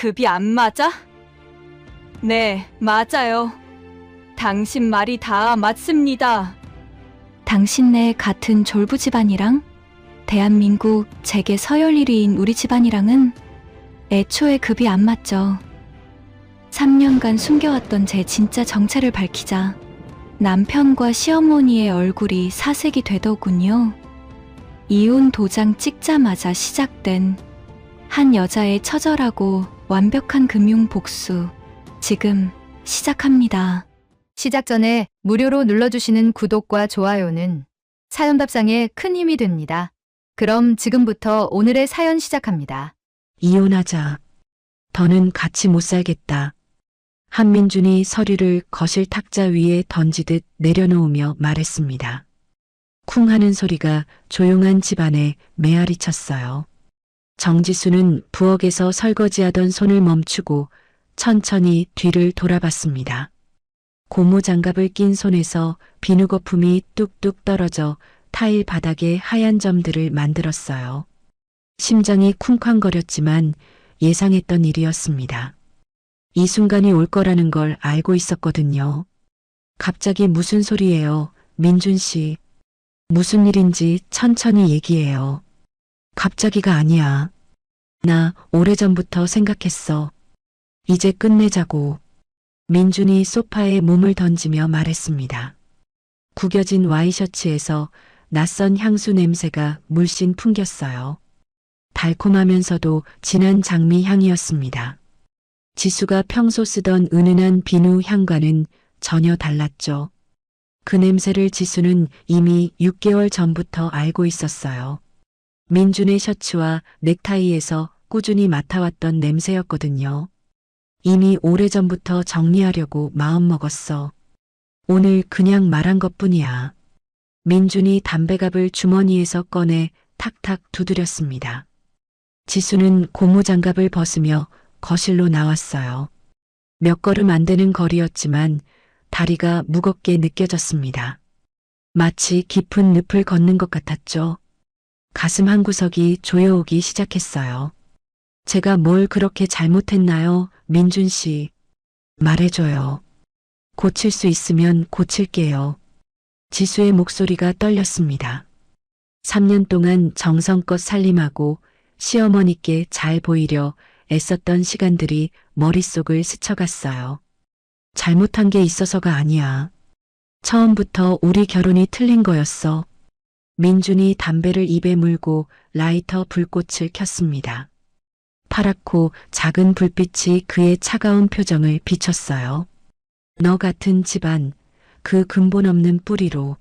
급이 안 맞아? 네, 맞아요. 당신 말이 다 맞습니다. 당신네 같은 졸부 집안이랑 대한민국 재계 서열 1위인 우리 집안이랑은 애초에 급이 안 맞죠. 3년간 숨겨왔던 제 진짜 정체를 밝히자 남편과 시어머니의 얼굴이 사색이 되더군요. 이혼 도장 찍자마자 시작된 한 여자의 처절하고 완벽한 금융 복수, 지금 시작합니다. 시작 전에 무료로 눌러주시는 구독과 좋아요는 사연 답상에 큰 힘이 됩니다. 그럼 지금부터 오늘의 사연 시작합니다. 이혼하자. 더는 같이 못 살겠다. 한민준이 서류를 거실 탁자 위에 던지듯 내려놓으며 말했습니다. 쿵 하는 소리가 조용한 집안에 메아리 쳤어요. 정지수는 부엌에서 설거지하던 손을 멈추고 천천히 뒤를 돌아봤습니다. 고무 장갑을 낀 손에서 비누 거품이 뚝뚝 떨어져 타일 바닥에 하얀 점들을 만들었어요. 심장이 쿵쾅거렸지만 예상했던 일이었습니다. 이 순간이 올 거라는 걸 알고 있었거든요. 갑자기 무슨 소리예요, 민준 씨. 무슨 일인지 천천히 얘기해요. 갑자기가 아니야. 나 오래전부터 생각했어. 이제 끝내자고. 민준이 소파에 몸을 던지며 말했습니다. 구겨진 와이셔츠에서 낯선 향수 냄새가 물씬 풍겼어요. 달콤하면서도 진한 장미 향이었습니다. 지수가 평소 쓰던 은은한 비누 향과는 전혀 달랐죠. 그 냄새를 지수는 이미 6개월 전부터 알고 있었어요. 민준의 셔츠와 넥타이에서 꾸준히 맡아왔던 냄새였거든요. 이미 오래전부터 정리하려고 마음먹었어. 오늘 그냥 말한 것뿐이야. 민준이 담배갑을 주머니에서 꺼내 탁탁 두드렸습니다. 지수는 고무장갑을 벗으며 거실로 나왔어요. 몇 걸음 안 되는 거리였지만 다리가 무겁게 느껴졌습니다. 마치 깊은 늪을 걷는 것 같았죠. 가슴 한구석이 조여오기 시작했어요. 제가 뭘 그렇게 잘못했나요, 민준 씨? 말해줘요. 고칠 수 있으면 고칠게요. 지수의 목소리가 떨렸습니다. 3년 동안 정성껏 살림하고 시어머니께 잘 보이려 애썼던 시간들이 머릿속을 스쳐갔어요. 잘못한 게 있어서가 아니야. 처음부터 우리 결혼이 틀린 거였어. 민준이 담배를 입에 물고 라이터 불꽃을 켰습니다. 파랗고 작은 불빛이 그의 차가운 표정을 비췄어요. 너 같은 집안, 그 근본 없는 뿌리로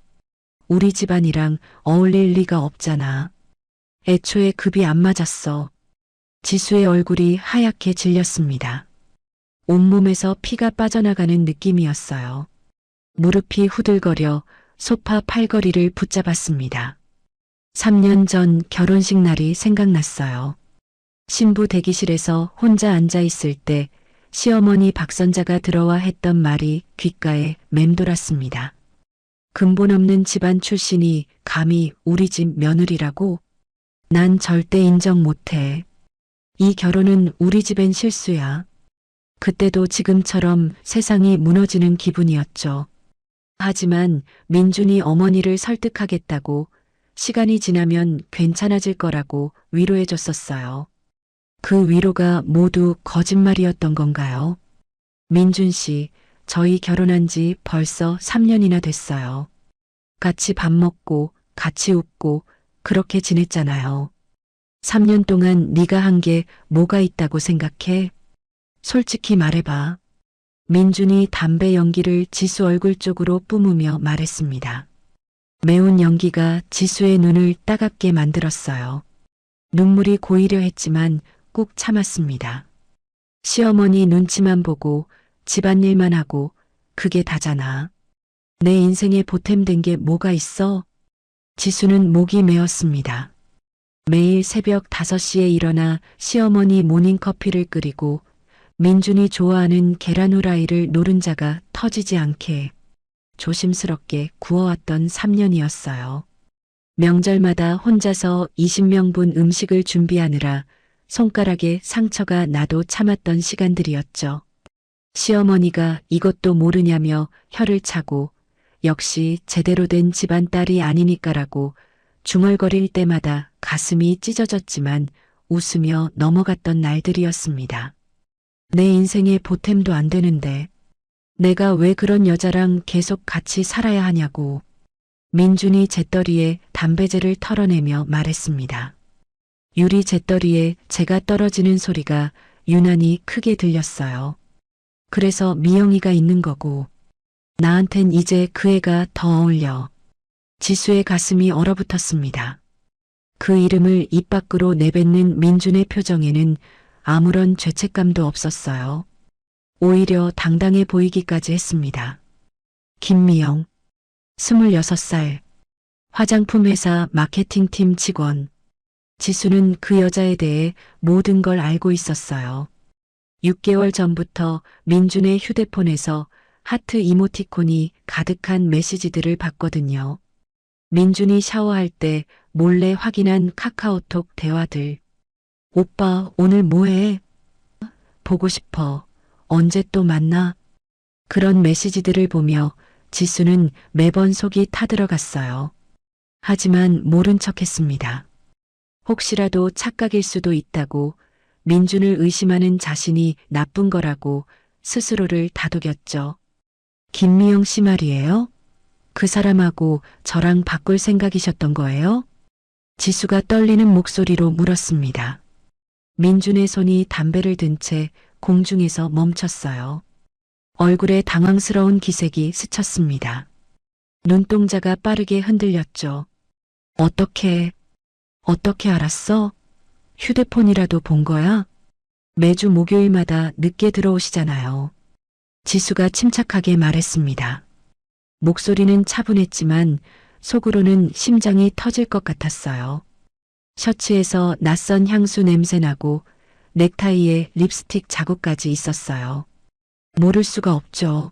우리 집안이랑 어울릴 리가 없잖아. 애초에 급이 안 맞았어. 지수의 얼굴이 하얗게 질렸습니다. 온몸에서 피가 빠져나가는 느낌이었어요. 무릎이 후들거려 소파 팔걸이를 붙잡았습니다. 3년 전 결혼식 날이 생각났어요. 신부 대기실에서 혼자 앉아 있을 때 시어머니 박선자가 들어와 했던 말이 귓가에 맴돌았습니다. 근본 없는 집안 출신이 감히 우리 집 며느리라고? 난 절대 인정 못해. 이 결혼은 우리 집엔 실수야. 그때도 지금처럼 세상이 무너지는 기분이었죠. 하지만 민준이 어머니를 설득하겠다고 시간이 지나면 괜찮아질 거라고 위로해줬었어요. 그 위로가 모두 거짓말이었던 건가요? 민준 씨, 저희 결혼한 지 벌써 3년이나 됐어요. 같이 밥 먹고 같이 웃고 그렇게 지냈잖아요. 3년 동안 네가 한 게 뭐가 있다고 생각해? 솔직히 말해봐. 민준이 담배 연기를 지수 얼굴 쪽으로 뿜으며 말했습니다. 매운 연기가 지수의 눈을 따갑게 만들었어요. 눈물이 고이려 했지만 꾹 참았습니다. 시어머니 눈치만 보고 집안일만 하고 그게 다잖아. 내 인생에 보탬된 게 뭐가 있어? 지수는 목이 메었습니다. 매일 새벽 5시에 일어나 시어머니 모닝커피를 끓이고 민준이 좋아하는 계란 후라이를 노른자가 터지지 않게 조심스럽게 구워왔던 3년이었어요. 명절마다 혼자서 20명분 음식을 준비하느라 손가락에 상처가 나도 참았던 시간들이었죠. 시어머니가 이것도 모르냐며 혀를 차고 역시 제대로 된 집안 딸이 아니니까라고 중얼거릴 때마다 가슴이 찢어졌지만 웃으며 넘어갔던 날들이었습니다. 내 인생의 보탬도 안 되는데 내가 왜 그런 여자랑 계속 같이 살아야 하냐고. 민준이 잿더리에 담배재를 털어내며 말했습니다. 유리 잿더리에 재가 떨어지는 소리가 유난히 크게 들렸어요. 그래서 미영이가 있는 거고 나한텐 이제 그 애가 더 어울려. 지수의 가슴이 얼어붙었습니다. 그 이름을 입 밖으로 내뱉는 민준의 표정에는 아무런 죄책감도 없었어요. 오히려 당당해 보이기까지 했습니다. 김미영, 26살, 화장품 회사 마케팅팀 직원. 지수는 그 여자에 대해 모든 걸 알고 있었어요. 6개월 전부터 민준의 휴대폰에서 하트 이모티콘이 가득한 메시지들을 봤거든요. 민준이 샤워할 때 몰래 확인한 카카오톡 대화들. 오빠, 오늘 뭐해? 보고 싶어. 언제 또 만나? 그런 메시지들을 보며 지수는 매번 속이 타들어갔어요. 하지만 모른 척했습니다. 혹시라도 착각일 수도 있다고, 민준을 의심하는 자신이 나쁜 거라고 스스로를 다독였죠. 김미영 씨 말이에요? 그 사람하고 저랑 바꿀 생각이셨던 거예요? 지수가 떨리는 목소리로 물었습니다. 민준의 손이 담배를 든 채 공중에서 멈췄어요. 얼굴에 당황스러운 기색이 스쳤습니다. 눈동자가 빠르게 흔들렸죠. 어떻게 알았어? 휴대폰이라도 본 거야? 매주 목요일마다 늦게 들어오시잖아요. 지수가 침착하게 말했습니다. 목소리는 차분했지만 속으로는 심장이 터질 것 같았어요. 셔츠에서 낯선 향수 냄새 나고 넥타이에 립스틱 자국까지 있었어요. 모를 수가 없죠.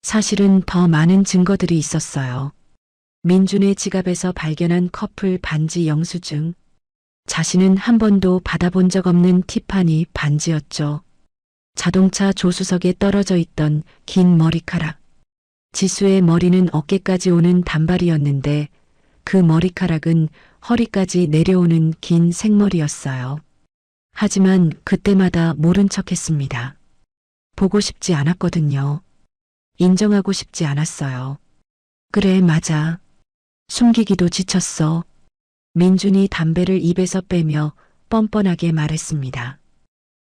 사실은 더 많은 증거들이 있었어요. 민준의 지갑에서 발견한 커플 반지 영수증. 자신은 한 번도 받아본 적 없는 티파니 반지였죠. 자동차 조수석에 떨어져 있던 긴 머리카락. 지수의 머리는 어깨까지 오는 단발이었는데 그 머리카락은 허리까지 내려오는 긴 생머리였어요. 하지만 그때마다 모른 척했습니다. 보고 싶지 않았거든요. 인정하고 싶지 않았어요. 그래, 맞아. 숨기기도 지쳤어. 민준이 담배를 입에서 빼며 뻔뻔하게 말했습니다.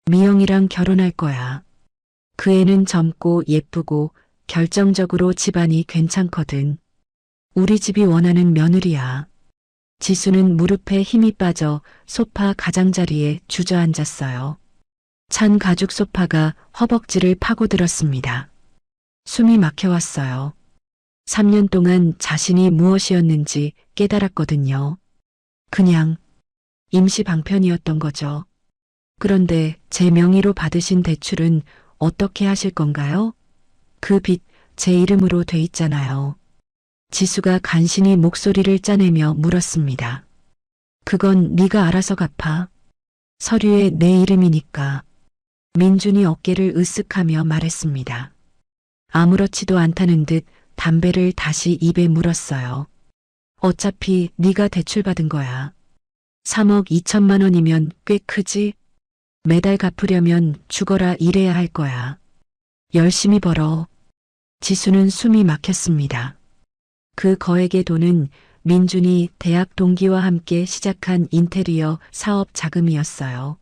미영이랑 결혼할 거야. 그 애는 젊고 예쁘고 결정적으로 집안이 괜찮거든. 우리 집이 원하는 며느리야. 지수는 무릎에 힘이 빠져 소파 가장자리에 주저앉았어요. 찬 가죽 소파가 허벅지를 파고들었습니다. 숨이 막혀왔어요. 3년 동안 자신이 무엇이었는지 깨달았거든요. 그냥 임시 방편이었던 거죠. 그런데 제 명의로 받으신 대출은 어떻게 하실 건가요? 그 빚 제 이름으로 돼 있잖아요. 지수가 간신히 목소리를 짜내며 물었습니다. 그건 네가 알아서 갚아. 서류에 내 이름이니까. 민준이 어깨를 으쓱하며 말했습니다. 아무렇지도 않다는 듯 담배를 다시 입에 물었어요. 어차피 네가 대출받은 거야. 3억 2천만 원이면 꽤 크지? 매달 갚으려면 죽어라 일해야 할 거야. 열심히 벌어. 지수는 숨이 막혔습니다. 그 거액의 돈은 민준이 대학 동기와 함께 시작한 인테리어 사업 자금이었어요.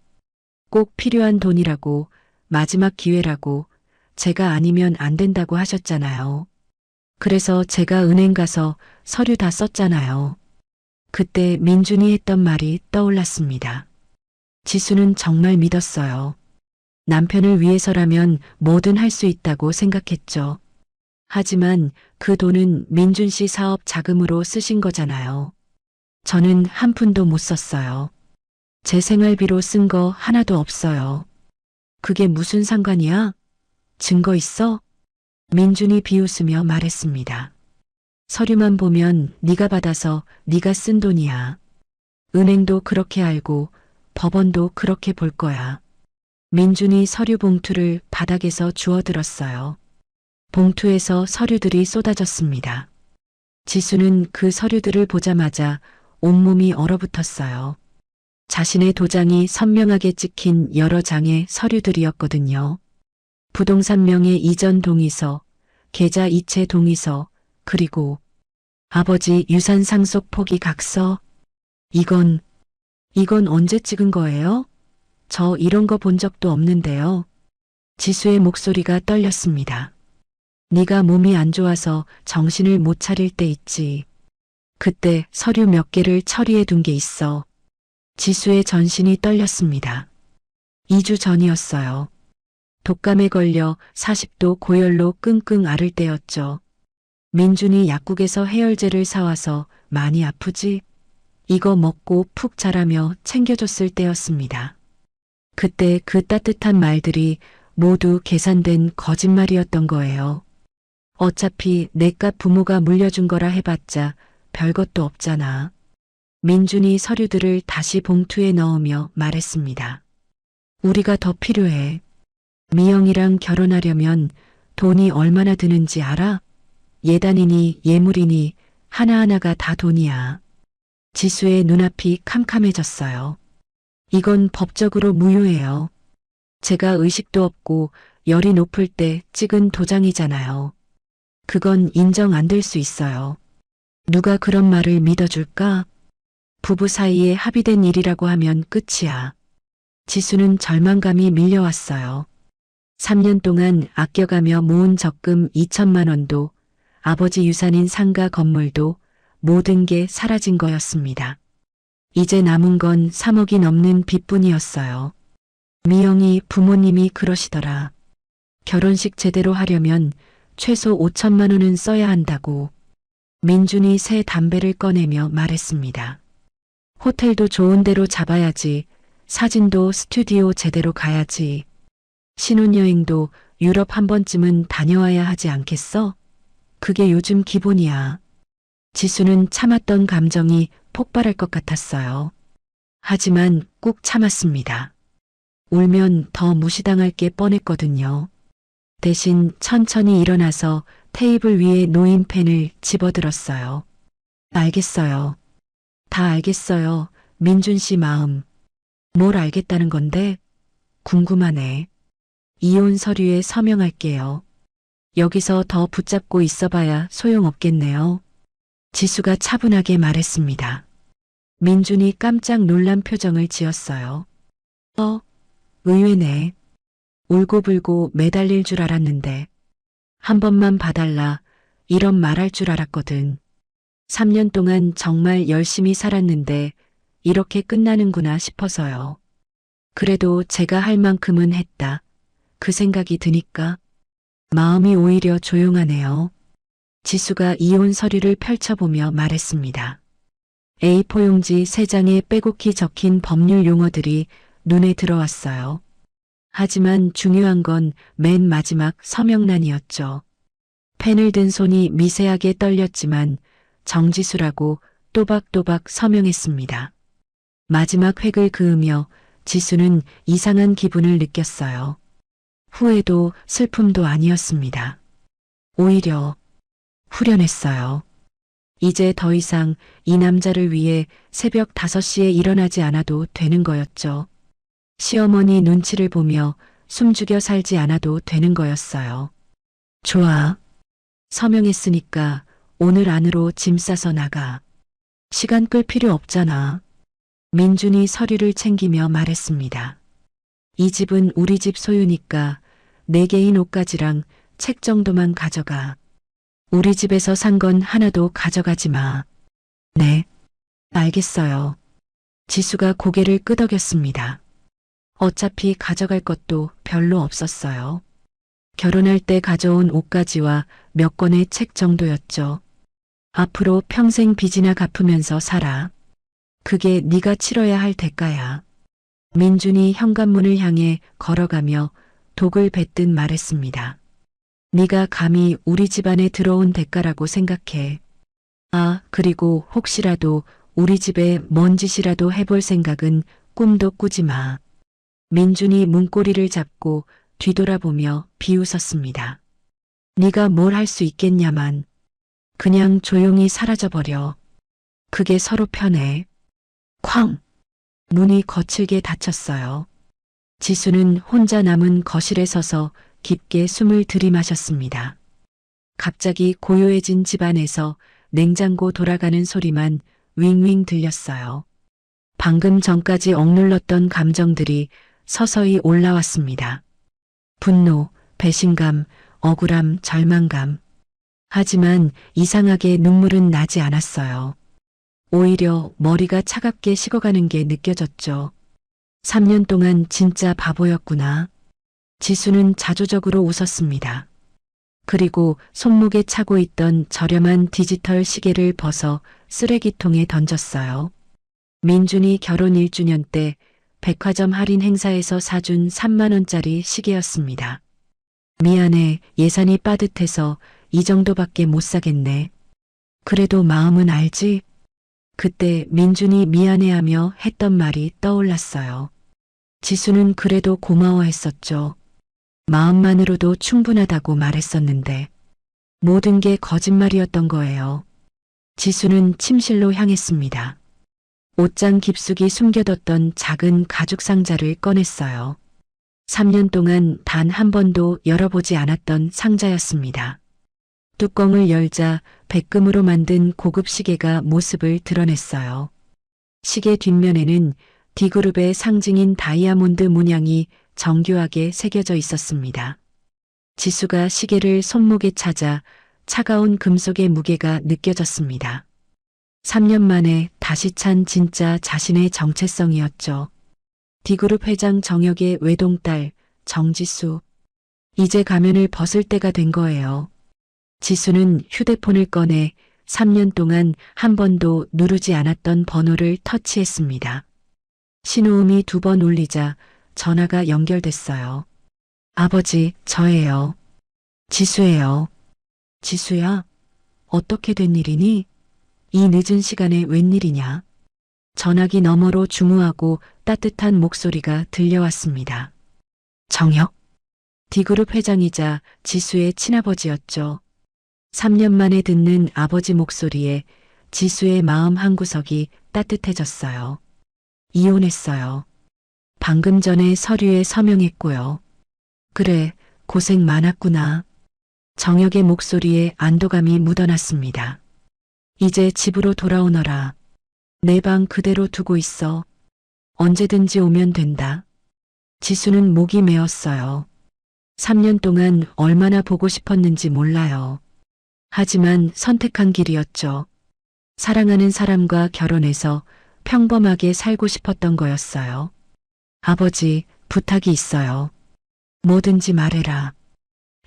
꼭 필요한 돈이라고, 마지막 기회라고, 제가 아니면 안 된다고 하셨잖아요. 그래서 제가 은행 가서 서류 다 썼잖아요. 그때 민준이 했던 말이 떠올랐습니다. 지수는 정말 믿었어요. 남편을 위해서라면 뭐든 할 수 있다고 생각했죠. 하지만 그 돈은 민준 씨 사업 자금으로 쓰신 거잖아요. 저는 한 푼도 못 썼어요. 제 생활비로 쓴 거 하나도 없어요. 그게 무슨 상관이야? 증거 있어? 민준이 비웃으며 말했습니다. 서류만 보면 네가 받아서 네가 쓴 돈이야. 은행도 그렇게 알고 법원도 그렇게 볼 거야. 민준이 서류 봉투를 바닥에서 주워들었어요. 봉투에서 서류들이 쏟아졌습니다. 지수는 그 서류들을 보자마자 온몸이 얼어붙었어요. 자신의 도장이 선명하게 찍힌 여러 장의 서류들이었거든요. 부동산 명의 이전 동의서, 계좌 이체 동의서, 그리고 아버지 유산 상속 포기 각서. 이건 언제 찍은 거예요? 저 이런 거 본 적도 없는데요. 지수의 목소리가 떨렸습니다. 네가 몸이 안 좋아서 정신을 못 차릴 때 있지. 그때 서류 몇 개를 처리해 둔 게 있어. 지수의 전신이 떨렸습니다. 2주 전이었어요. 독감에 걸려 40도 고열로 끙끙 앓을 때였죠. 민준이 약국에서 해열제를 사와서 많이 아프지? 이거 먹고 푹 자라며 챙겨줬을 때였습니다. 그때 그 따뜻한 말들이 모두 계산된 거짓말이었던 거예요. 어차피 내깟 부모가 물려준 거라 해봤자 별것도 없잖아. 민준이 서류들을 다시 봉투에 넣으며 말했습니다. 우리가 더 필요해. 미영이랑 결혼하려면 돈이 얼마나 드는지 알아? 예단이니 예물이니 하나하나가 다 돈이야. 지수의 눈앞이 캄캄해졌어요. 이건 법적으로 무효해요. 제가 의식도 없고 열이 높을 때 찍은 도장이잖아요. 그건 인정 안 될 수 있어요. 누가 그런 말을 믿어줄까? 부부 사이에 합의된 일이라고 하면 끝이야. 지수는 절망감이 밀려왔어요. 3년 동안 아껴가며 모은 적금 2천만 원도 아버지 유산인 상가 건물도 모든 게 사라진 거였습니다. 이제 남은 건 3억이 넘는 빚뿐이었어요. 미영이 부모님이 그러시더라. 결혼식 제대로 하려면 최소 5천만 원은 써야 한다고. 민준이 새 담배를 꺼내며 말했습니다. 호텔도 좋은 데로 잡아야지. 사진도 스튜디오 제대로 가야지. 신혼여행도 유럽 한 번쯤은 다녀와야 하지 않겠어? 그게 요즘 기본이야. 지수는 참았던 감정이 폭발할 것 같았어요. 하지만 꾹 참았습니다. 울면 더 무시당할 게 뻔했거든요. 대신 천천히 일어나서 테이블 위에 놓인 펜을 집어들었어요. 알겠어요. 다 알겠어요. 민준 씨 마음. 뭘 알겠다는 건데? 궁금하네. 이혼 서류에 서명할게요. 여기서 더 붙잡고 있어봐야 소용없겠네요. 지수가 차분하게 말했습니다. 민준이 깜짝 놀란 표정을 지었어요. 의외네. 울고불고 매달릴 줄 알았는데. 한 번만 봐달라. 이런 말할 줄 알았거든. 3년 동안 정말 열심히 살았는데 이렇게 끝나는구나 싶어서요. 그래도 제가 할 만큼은 했다. 그 생각이 드니까 마음이 오히려 조용하네요. 지수가 이혼 서류를 펼쳐보며 말했습니다. A4 용지 3장에 빼곡히 적힌 법률 용어들이 눈에 들어왔어요. 하지만 중요한 건 맨 마지막 서명란이었죠. 펜을 든 손이 미세하게 떨렸지만 정지수라고 또박또박 서명했습니다. 마지막 획을 그으며 지수는 이상한 기분을 느꼈어요. 후회도 슬픔도 아니었습니다. 오히려 후련했어요. 이제 더 이상 이 남자를 위해 새벽 5시에 일어나지 않아도 되는 거였죠. 시어머니 눈치를 보며 숨죽여 살지 않아도 되는 거였어요. 좋아. 서명했으니까 오늘 안으로 짐 싸서 나가. 시간 끌 필요 없잖아. 민준이 서류를 챙기며 말했습니다. 이 집은 우리 집 소유니까 내 개인 옷가지랑 책 정도만 가져가. 우리 집에서 산 건 하나도 가져가지 마. 네, 알겠어요. 지수가 고개를 끄덕였습니다. 어차피 가져갈 것도 별로 없었어요. 결혼할 때 가져온 옷가지와 몇 권의 책 정도였죠. 앞으로 평생 빚이나 갚으면서 살아. 그게 네가 치러야 할 대가야. 민준이 현관문을 향해 걸어가며 독을 뱉듯 말했습니다. 네가 감히 우리 집안에 들어온 대가라고 생각해. 아, 그리고 혹시라도 우리 집에 뭔 짓이라도 해볼 생각은 꿈도 꾸지 마. 민준이 문고리를 잡고 뒤돌아보며 비웃었습니다. 네가 뭘 할 수 있겠냐만. 그냥 조용히 사라져버려. 그게 서로 편해. 쾅! 문이 거칠게 닫혔어요. 지수는 혼자 남은 거실에 서서 깊게 숨을 들이마셨습니다. 갑자기 고요해진 집안에서 냉장고 돌아가는 소리만 윙윙 들렸어요. 방금 전까지 억눌렀던 감정들이 서서히 올라왔습니다. 분노, 배신감, 억울함, 절망감. 하지만 이상하게 눈물은 나지 않았어요. 오히려 머리가 차갑게 식어가는 게 느껴졌죠. 3년 동안 진짜 바보였구나. 지수는 자조적으로 웃었습니다. 그리고 손목에 차고 있던 저렴한 디지털 시계를 벗어 쓰레기통에 던졌어요. 민준이 결혼 1주년 때 백화점 할인 행사에서 사준 3만 원짜리 시계였습니다. 미안해, 예산이 빠듯해서 이 정도밖에 못 사겠네. 그래도 마음은 알지? 그때 민준이 미안해하며 했던 말이 떠올랐어요. 지수는 그래도 고마워했었죠. 마음만으로도 충분하다고 말했었는데 모든 게 거짓말이었던 거예요. 지수는 침실로 향했습니다. 옷장 깊숙이 숨겨뒀던 작은 가죽 상자를 꺼냈어요. 3년 동안 단 한 번도 열어보지 않았던 상자였습니다. 뚜껑을 열자 백금으로 만든 고급 시계가 모습을 드러냈어요. 시계 뒷면에는 D그룹의 상징인 다이아몬드 문양이 정교하게 새겨져 있었습니다. 지수가 시계를 손목에 차자 차가운 금속의 무게가 느껴졌습니다. 3년 만에 다시 찬 진짜 자신의 정체성이었죠. D그룹 회장 정혁의 외동딸 정지수. 이제 가면을 벗을 때가 된 거예요. 지수는 휴대폰을 꺼내 3년 동안 한 번도 누르지 않았던 번호를 터치했습니다. 신호음이 2번 울리자 전화가 연결됐어요. 아버지, 저예요. 지수예요. 지수야, 어떻게 된 일이니? 이 늦은 시간에 웬일이냐? 전화기 너머로 중후하고 따뜻한 목소리가 들려왔습니다. 정혁. D그룹 회장이자 지수의 친아버지였죠. 3년 만에 듣는 아버지 목소리에 지수의 마음 한구석이 따뜻해졌어요. 이혼했어요. 방금 전에 서류에 서명했고요. 그래, 고생 많았구나. 정혁의 목소리에 안도감이 묻어났습니다. 이제 집으로 돌아오너라. 내 방 그대로 두고 있어. 언제든지 오면 된다. 지수는 목이 메었어요. 3년 동안 얼마나 보고 싶었는지 몰라요. 하지만 선택한 길이었죠. 사랑하는 사람과 결혼해서 평범하게 살고 싶었던 거였어요. 아버지, 부탁이 있어요. 뭐든지 말해라.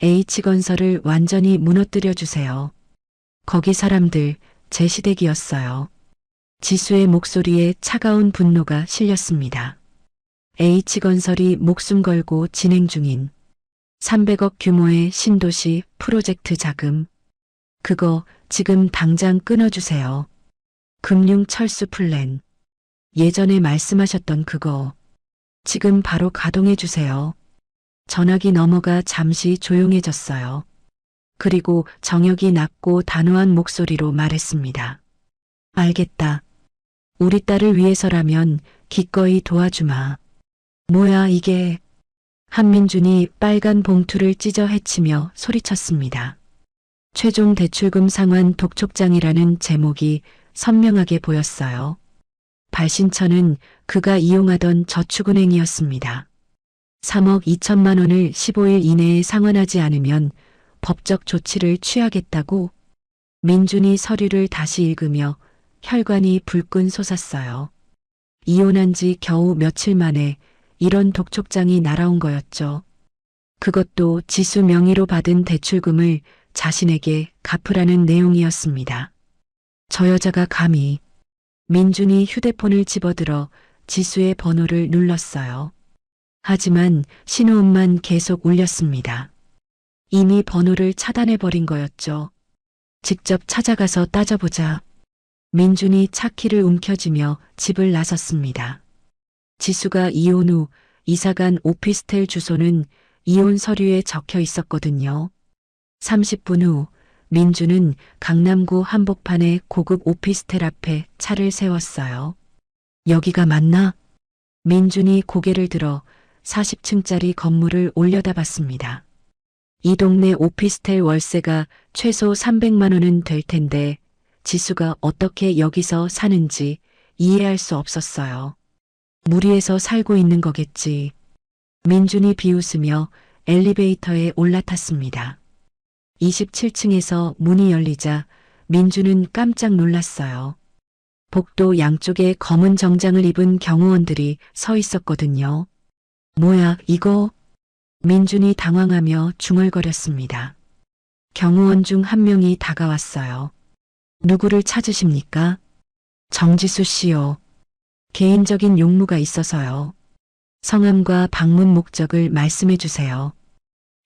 H건설을 완전히 무너뜨려 주세요. 거기 사람들 제 시댁이었어요. 지수의 목소리에 차가운 분노가 실렸습니다. H건설이 목숨 걸고 진행 중인 300억 규모의 신도시 프로젝트 자금. 그거 지금 당장 끊어주세요. 금융 철수 플랜. 예전에 말씀하셨던 그거. 지금 바로 가동해 주세요. 전화기 너머가 잠시 조용해졌어요. 그리고 정혁이 낮고 단호한 목소리로 말했습니다. 알겠다. 우리 딸을 위해서라면 기꺼이 도와주마. 뭐야 이게. 한민준이 빨간 봉투를 찢어 헤치며 소리쳤습니다. 최종 대출금 상환 독촉장이라는 제목이 선명하게 보였어요. 발신처는 그가 이용하던 저축은행이었습니다. 3억 2천만 원을 15일 이내에 상환하지 않으면 법적 조치를 취하겠다고. 민준이 서류를 다시 읽으며 혈관이 불끈 솟았어요. 이혼한 지 겨우 며칠 만에 이런 독촉장이 날아온 거였죠. 그것도 지수 명의로 받은 대출금을 자신에게 갚으라는 내용이었습니다. 저 여자가 감히. 민준이 휴대폰을 집어들어 지수의 번호를 눌렀어요. 하지만 신호음만 계속 울렸습니다. 이미 번호를 차단해버린 거였죠. 직접 찾아가서 따져보자. 민준이 차키를 움켜쥐며 집을 나섰습니다. 지수가 이혼 후 이사간 오피스텔 주소는 이혼 서류에 적혀 있었거든요. 30분 후 민주는 강남구 한복판의 고급 오피스텔 앞에 차를 세웠어요. 여기가 맞나? 민준이 고개를 들어 40층짜리 건물을 올려다봤습니다. 이 동네 오피스텔 월세가 최소 300만 원은 될 텐데 지수가 어떻게 여기서 사는지 이해할 수 없었어요. 무리해서 살고 있는 거겠지. 민준이 비웃으며 엘리베이터에 올라탔습니다. 27층에서 문이 열리자 민준은 깜짝 놀랐어요. 복도 양쪽에 검은 정장을 입은 경호원들이 서 있었거든요. 뭐야, 이거? 민준이 당황하며 중얼거렸습니다. 경호원 중 한 명이 다가왔어요. 누구를 찾으십니까? 정지수 씨요. 개인적인 용무가 있어서요. 성함과 방문 목적을 말씀해 주세요.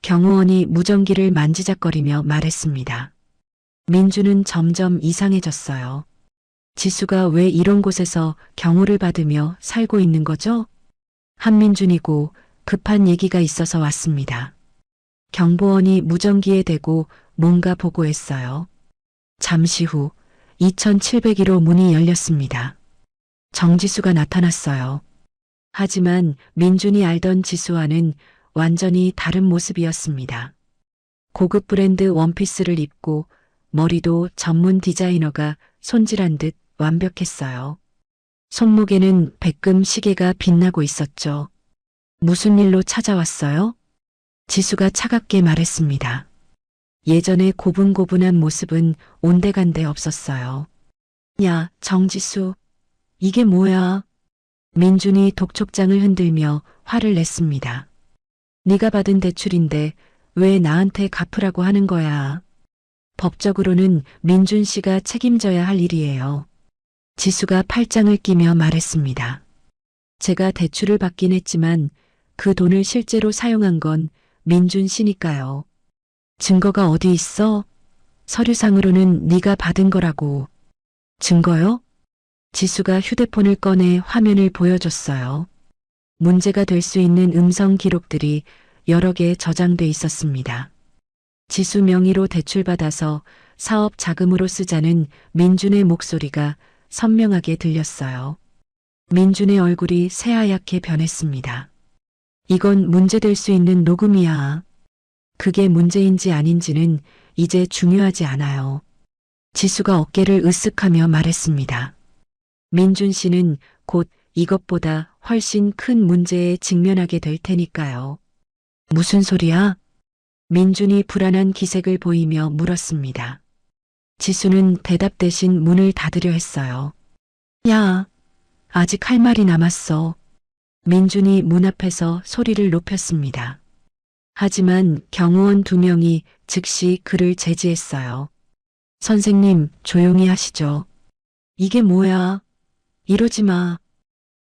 경호원이 무전기를 만지작거리며 말했습니다. 민주는 점점 이상해졌어요. 지수가 왜 이런 곳에서 경호를 받으며 살고 있는 거죠? 한민준이고 급한 얘기가 있어서 왔습니다. 경보원이 무전기에 대고 뭔가 보고했어요. 잠시 후 2701호 문이 열렸습니다. 정지수가 나타났어요. 하지만 민준이 알던 지수와는 완전히 다른 모습이었습니다. 고급 브랜드 원피스를 입고 머리도 전문 디자이너가 손질한 듯 완벽했어요. 손목에는 백금 시계가 빛나고 있었죠. 무슨 일로 찾아왔어요? 지수가 차갑게 말했습니다. 예전의 고분고분한 모습은 온데간데 없었어요. 야, 정지수. 이게 뭐야? 민준이 독촉장을 흔들며 화를 냈습니다. 네가 받은 대출인데 왜 나한테 갚으라고 하는 거야? 법적으로는 민준 씨가 책임져야 할 일이에요. 지수가 팔짱을 끼며 말했습니다. 제가 대출을 받긴 했지만 그 돈을 실제로 사용한 건 민준 씨니까요. 증거가 어디 있어? 서류상으로는 네가 받은 거라고. 증거요? 지수가 휴대폰을 꺼내 화면을 보여줬어요. 문제가 될 수 있는 음성 기록들이 여러 개 저장돼 있었습니다. 지수 명의로 대출받아서 사업 자금으로 쓰자는 민준의 목소리가 선명하게 들렸어요. 민준의 얼굴이 새하얗게 변했습니다. 이건 문제될 수 있는 녹음이야. 그게 문제인지 아닌지는 이제 중요하지 않아요. 지수가 어깨를 으쓱하며 말했습니다. 민준 씨는 곧 이것보다 훨씬 큰 문제에 직면하게 될 테니까요. 무슨 소리야? 민준이 불안한 기색을 보이며 물었습니다. 지수는 대답 대신 문을 닫으려 했어요. 야, 아직 할 말이 남았어. 민준이 문 앞에서 소리를 높였습니다. 하지만 경호원 2명이 즉시 그를 제지했어요. 선생님, 조용히 하시죠. 이게 뭐야? 이러지 마.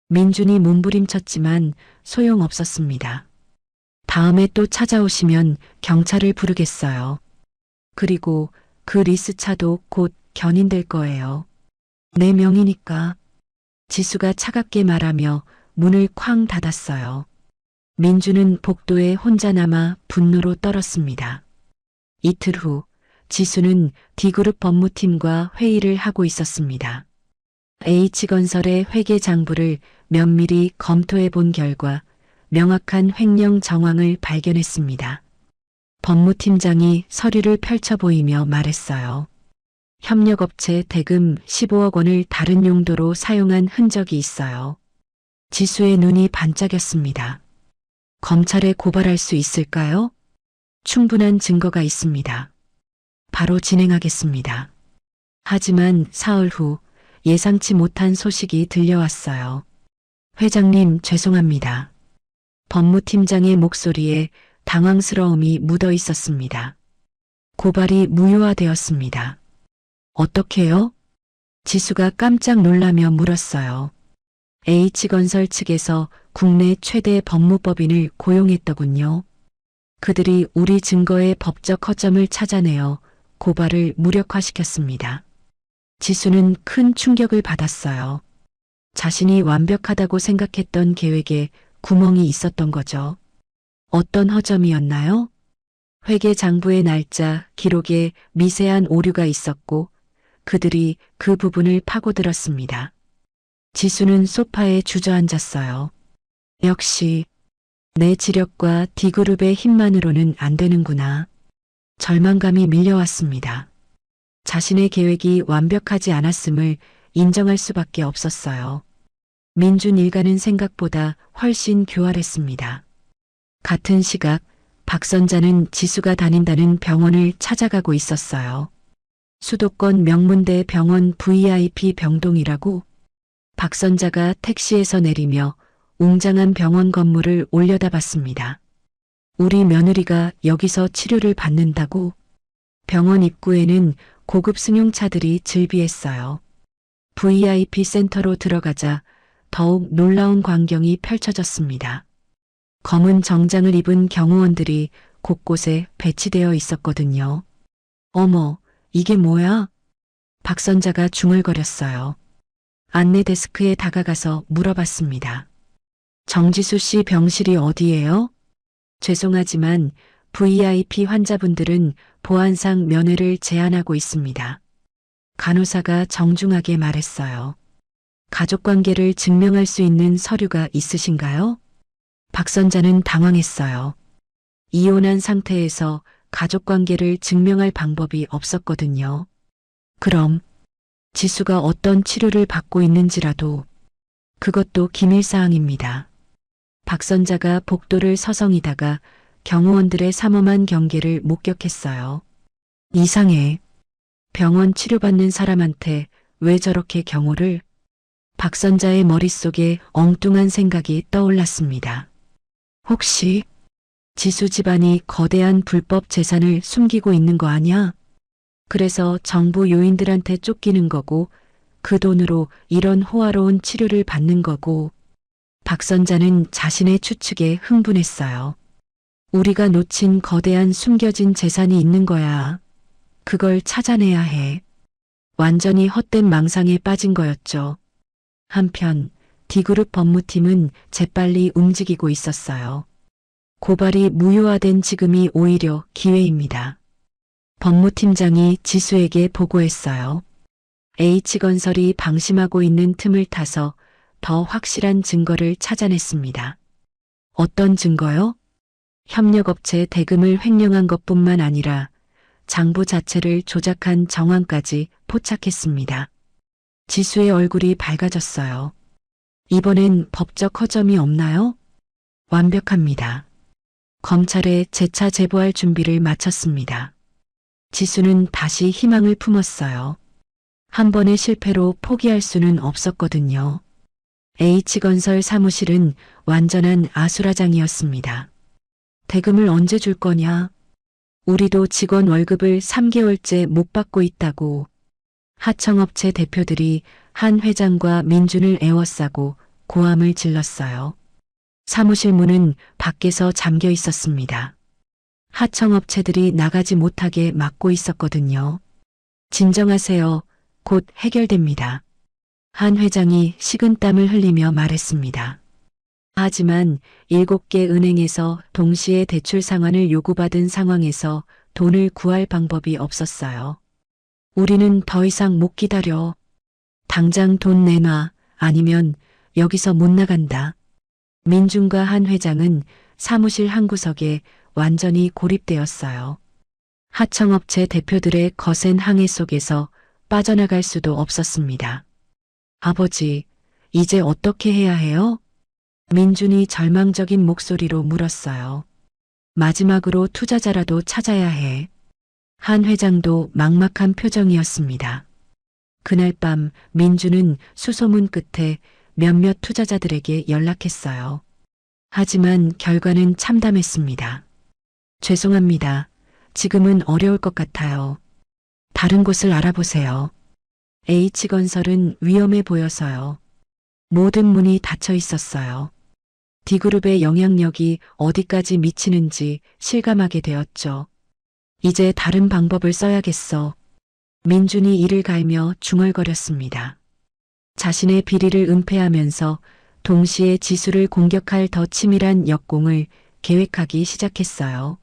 민준이 몸부림쳤지만 소용없었습니다. 다음에 또 찾아오시면 경찰을 부르겠어요. 그리고 그 리스차도 곧 견인될 거예요. 내 명이니까. 지수가 차갑게 말하며 문을 쾅 닫았어요. 민주는 복도에 혼자 남아 분노로 떨었습니다. 이틀 후 지수는 D그룹 법무팀과 회의를 하고 있었습니다. H건설의 회계 장부를 면밀히 검토해 본 결과 명확한 횡령 정황을 발견했습니다. 법무팀장이 서류를 펼쳐 보이며 말했어요. 협력업체 대금 15억 원을 다른 용도로 사용한 흔적이 있어요. 지수의 눈이 반짝였습니다. 검찰에 고발할 수 있을까요? 충분한 증거가 있습니다. 바로 진행하겠습니다. 하지만 사흘 후 예상치 못한 소식이 들려왔어요. 회장님, 죄송합니다. 법무팀장의 목소리에 당황스러움이 묻어 있었습니다. 고발이 무효화되었습니다. 어떻게요? 지수가 깜짝 놀라며 물었어요. H건설 측에서 국내 최대 법무법인을 고용했더군요. 그들이 우리 증거의 법적 허점을 찾아내어 고발을 무력화시켰습니다. 지수는 큰 충격을 받았어요. 자신이 완벽하다고 생각했던 계획에 구멍이 있었던 거죠. 어떤 허점이었나요? 회계 장부의 날짜, 기록에 미세한 오류가 있었고 그들이 그 부분을 파고들었습니다. 지수는 소파에 주저앉았어요. 역시 내 지력과 D그룹의 힘만으로는 안 되는구나. 절망감이 밀려왔습니다. 자신의 계획이 완벽하지 않았음을 인정할 수밖에 없었어요. 민준 일가는 생각보다 훨씬 교활했습니다. 같은 시각 박선자는 지수가 다닌다는 병원을 찾아가고 있었어요. 수도권 명문대 병원 VIP 병동이라고. 박선자가 택시에서 내리며 웅장한 병원 건물을 올려다봤습니다. 우리 며느리가 여기서 치료를 받는다고? 병원 입구에는 고급 승용차들이 즐비했어요. VIP 센터로 들어가자 더욱 놀라운 광경이 펼쳐졌습니다. 검은 정장을 입은 경호원들이 곳곳에 배치되어 있었거든요. 어머, 이게 뭐야? 박선자가 중얼거렸어요. 안내 데스크에 다가가서 물어봤습니다. 정지수 씨 병실이 어디예요? 죄송하지만 VIP 환자분들은 보안상 면회를 제한하고 있습니다. 간호사가 정중하게 말했어요. 가족관계를 증명할 수 있는 서류가 있으신가요? 박선자는 당황했어요. 이혼한 상태에서 가족관계를 증명할 방법이 없었거든요. 그럼 지수가 어떤 치료를 받고 있는지라도 그것도 기밀사항입니다. 박선자가 복도를 서성이다가 경호원들의 삼엄한 경계를 목격했어요. 이상해. 병원 치료받는 사람한테 왜 저렇게 경호를? 박선자의 머릿속에 엉뚱한 생각이 떠올랐습니다. 혹시 지수 집안이 거대한 불법 재산을 숨기고 있는 거 아니야? 그래서 정부 요인들한테 쫓기는 거고 그 돈으로 이런 호화로운 치료를 받는 거고. 박선자는 자신의 추측에 흥분했어요. 우리가 놓친 거대한 숨겨진 재산이 있는 거야. 그걸 찾아내야 해. 완전히 헛된 망상에 빠진 거였죠. 한편 D그룹 법무팀은 재빨리 움직이고 있었어요. 고발이 무효화된 지금이 오히려 기회입니다. 법무팀장이 지수에게 보고했어요. H건설이 방심하고 있는 틈을 타서 더 확실한 증거를 찾아냈습니다. 어떤 증거요? 협력업체 대금을 횡령한 것뿐만 아니라 장부 자체를 조작한 정황까지 포착했습니다. 지수의 얼굴이 밝아졌어요. 이번엔 법적 허점이 없나요? 완벽합니다. 검찰에 재차 제보할 준비를 마쳤습니다. 지수는 다시 희망을 품었어요. 한 번의 실패로 포기할 수는 없었거든요. H건설 사무실은 완전한 아수라장이었습니다. 대금을 언제 줄 거냐? 우리도 직원 월급을 3개월째 못 받고 있다고. 하청업체 대표들이 한 회장과 민준을 에워싸고 고함을 질렀어요. 사무실 문은 밖에서 잠겨 있었습니다. 하청업체들이 나가지 못하게 막고 있었거든요. 진정하세요. 곧 해결됩니다. 한 회장이 식은땀을 흘리며 말했습니다. 하지만 7개 은행에서 동시에 대출 상환을 요구받은 상황에서 돈을 구할 방법이 없었어요. 우리는 더 이상 못 기다려. 당장 돈 내놔. 아니면 여기서 못 나간다. 민준과 한 회장은 사무실 한 구석에 완전히 고립되었어요. 하청업체 대표들의 거센 항해 속에서 빠져나갈 수도 없었습니다. 아버지, 이제 어떻게 해야 해요? 민준이 절망적인 목소리로 물었어요. 마지막으로 투자자라도 찾아야 해. 한 회장도 막막한 표정이었습니다. 그날 밤 민준은 수소문 끝에 몇몇 투자자들에게 연락했어요. 하지만 결과는 참담했습니다. 죄송합니다. 지금은 어려울 것 같아요. 다른 곳을 알아보세요. H건설은 위험해 보여서요. 모든 문이 닫혀 있었어요. D그룹의 영향력이 어디까지 미치는지 실감하게 되었죠. 이제 다른 방법을 써야겠어. 민준이 이를 갈며 중얼거렸습니다. 자신의 비리를 은폐하면서 동시에 지수를 공격할 더 치밀한 역공을 계획하기 시작했어요.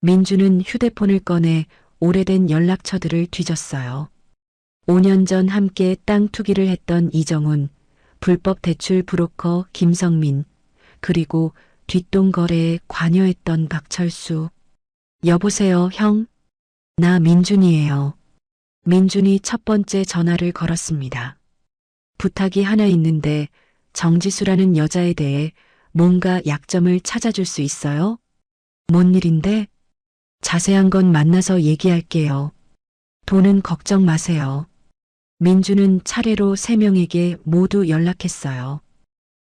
민주는 휴대폰을 꺼내 오래된 연락처들을 뒤졌어요. 5년 전 함께 땅 투기를 했던 이정훈, 불법 대출 브로커 김성민, 그리고 뒷돈 거래에 관여했던 박철수. 여보세요, 형? 나 민준이에요. 민준이 첫 번째 전화를 걸었습니다. 부탁이 하나 있는데 정지수라는 여자에 대해 뭔가 약점을 찾아줄 수 있어요? 뭔 일인데? 자세한 건 만나서 얘기할게요. 돈은 걱정 마세요. 민주는 차례로 3명에게 모두 연락했어요.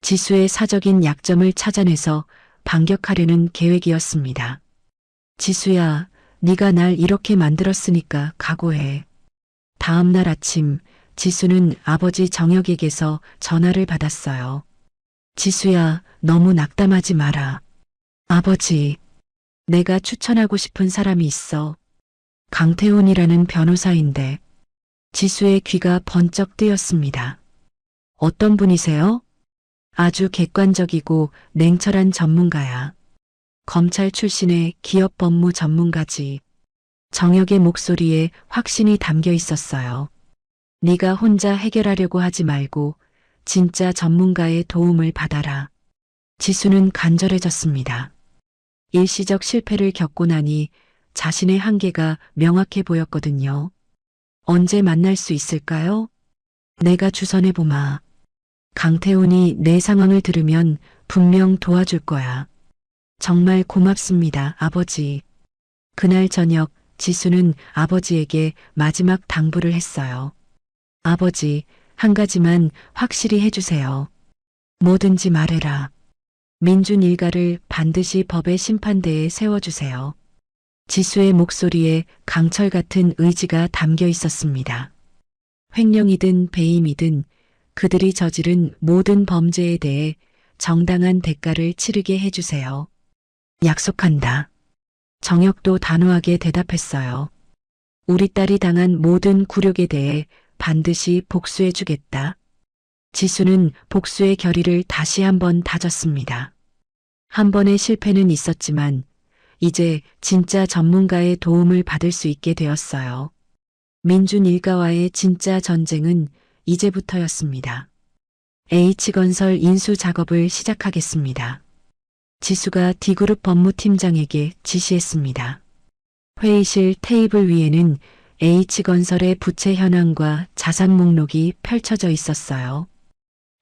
지수의 사적인 약점을 찾아내서 반격하려는 계획이었습니다. 지수야, 네가 날 이렇게 만들었으니까 각오해. 다음 날 아침 지수는 아버지 정혁에게서 전화를 받았어요. 지수야, 너무 낙담하지 마라. 아버지, 내가 추천하고 싶은 사람이 있어. 강태훈이라는 변호사인데. 지수의 귀가 번쩍 뜨였습니다. 어떤 분이세요? 아주 객관적이고 냉철한 전문가야. 검찰 출신의 기업 법무 전문가지. 정혁의 목소리에 확신이 담겨 있었어요. 네가 혼자 해결하려고 하지 말고 진짜 전문가의 도움을 받아라. 지수는 간절해졌습니다. 일시적 실패를 겪고 나니 자신의 한계가 명확해 보였거든요. 언제 만날 수 있을까요? 내가 주선해보마. 강태훈이 내 상황을 들으면 분명 도와줄 거야. 정말 고맙습니다, 아버지. 그날 저녁 지수는 아버지에게 마지막 당부를 했어요. 아버지, 한 가지만 확실히 해주세요. 뭐든지 말해라. 민준 일가를 반드시 법의 심판대에 세워주세요. 지수의 목소리에 강철 같은 의지가 담겨 있었습니다. 횡령이든 배임이든 그들이 저지른 모든 범죄에 대해 정당한 대가를 치르게 해주세요. 약속한다. 정혁도 단호하게 대답했어요. 우리 딸이 당한 모든 굴욕에 대해 반드시 복수해주겠다. 지수는 복수의 결의를 다시 한번 다졌습니다. 한 번의 실패는 있었지만 이제 진짜 전문가의 도움을 받을 수 있게 되었어요. 민준 일가와의 진짜 전쟁은 이제부터였습니다. H건설 인수 작업을 시작하겠습니다. 지수가 D그룹 법무팀장에게 지시했습니다. 회의실 테이블 위에는 H건설의 부채 현황과 자산 목록이 펼쳐져 있었어요.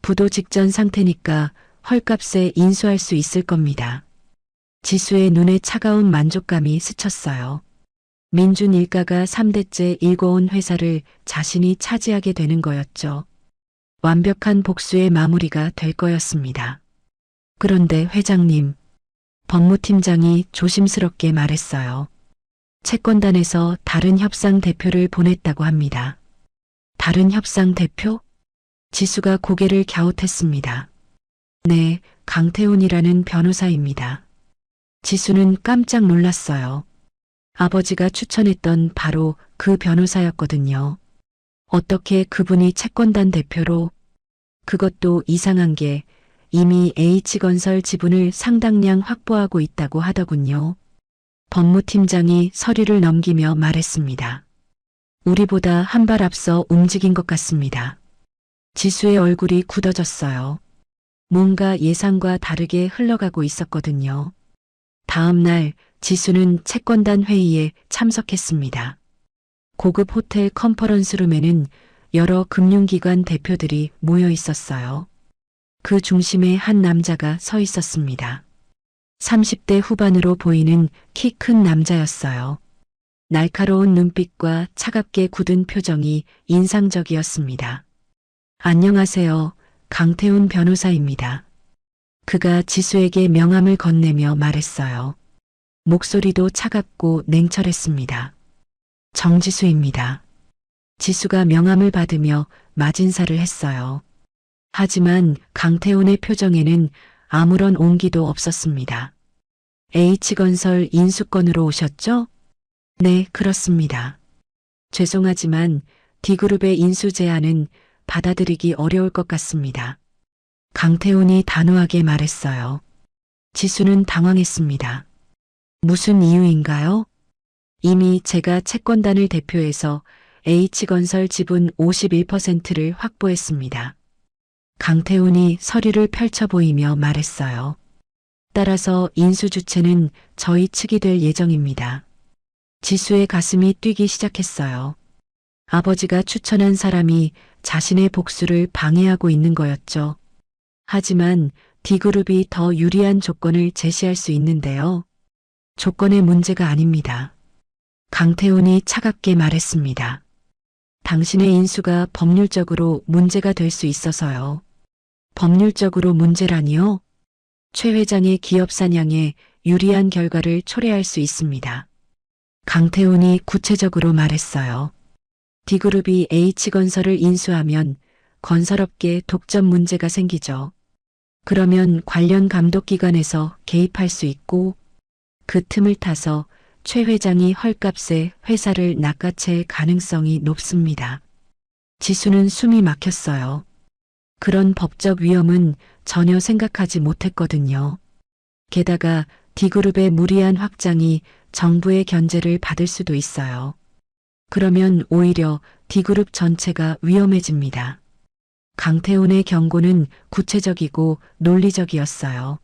부도 직전 상태니까 헐값에 인수할 수 있을 겁니다. 지수의 눈에 차가운 만족감이 스쳤어요. 민준 일가가 3대째 일궈온 회사를 자신이 차지하게 되는 거였죠. 완벽한 복수의 마무리가 될 거였습니다. 그런데 회장님, 법무팀장이 조심스럽게 말했어요. 채권단에서 다른 협상 대표를 보냈다고 합니다. 다른 협상 대표? 지수가 고개를 갸웃했습니다. 네, 강태훈이라는 변호사입니다. 지수는 깜짝 놀랐어요. 아버지가 추천했던 바로 그 변호사였거든요. 어떻게 그분이 채권단 대표로? 그것도 이상한 게 이미 H건설 지분을 상당량 확보하고 있다고 하더군요. 법무팀장이 서류를 넘기며 말했습니다. 우리보다 한 발 앞서 움직인 것 같습니다. 지수의 얼굴이 굳어졌어요. 뭔가 예상과 다르게 흘러가고 있었거든요. 다음 날 지수는 채권단 회의에 참석했습니다. 고급 호텔 컨퍼런스룸에는 여러 금융기관 대표들이 모여 있었어요. 그 중심에 한 남자가 서 있었습니다. 30대 후반으로 보이는 키 큰 남자였어요. 날카로운 눈빛과 차갑게 굳은 표정이 인상적이었습니다. 안녕하세요. 강태훈 변호사입니다. 그가 지수에게 명함을 건네며 말했어요. 목소리도 차갑고 냉철했습니다. 정지수입니다. 지수가 명함을 받으며 마진사를 했어요. 하지만 강태훈의 표정에는 아무런 온기도 없었습니다. H건설 인수권으로 오셨죠? 네, 그렇습니다. 죄송하지만 D그룹의 인수 제안은 받아들이기 어려울 것 같습니다. 강태훈이 단호하게 말했어요. 지수는 당황했습니다. 무슨 이유인가요? 이미 제가 채권단을 대표해서 H건설 지분 51%를 확보했습니다. 강태훈이 서류를 펼쳐 보이며 말했어요. 따라서 인수 주체는 저희 측이 될 예정입니다. 지수의 가슴이 뛰기 시작했어요. 아버지가 추천한 사람이 자신의 복수를 방해하고 있는 거였죠. 하지만 D그룹이 더 유리한 조건을 제시할 수 있는데요. 조건의 문제가 아닙니다. 강태훈이 차갑게 말했습니다. 당신의 인수가 법률적으로 문제가 될 수 있어서요. 법률적으로 문제라니요? 최 회장의 기업 사냥에 유리한 결과를 초래할 수 있습니다. 강태훈이 구체적으로 말했어요. D그룹이 H건설을 인수하면 건설업계 독점 문제가 생기죠. 그러면 관련 감독기관에서 개입할 수 있고 그 틈을 타서 최 회장이 헐값에 회사를 낚아챌 가능성이 높습니다. 지수는 숨이 막혔어요. 그런 법적 위험은 전혀 생각하지 못했거든요. 게다가 D그룹의 무리한 확장이 정부의 견제를 받을 수도 있어요. 그러면 오히려 D그룹 전체가 위험해집니다. 강태훈의 경고는 구체적이고 논리적이었어요.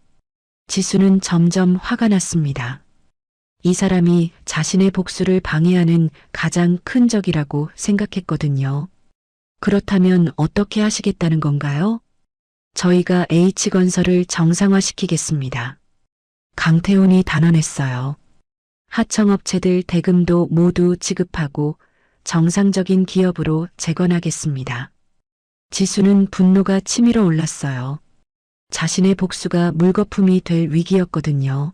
지수는 점점 화가 났습니다. 이 사람이 자신의 복수를 방해하는 가장 큰 적이라고 생각했거든요. 그렇다면 어떻게 하시겠다는 건가요? 저희가 H건설을 정상화시키겠습니다. 강태훈이 단언했어요. 하청업체들 대금도 모두 지급하고 정상적인 기업으로 재건하겠습니다. 지수는 분노가 치밀어 올랐어요. 자신의 복수가 물거품이 될 위기였거든요.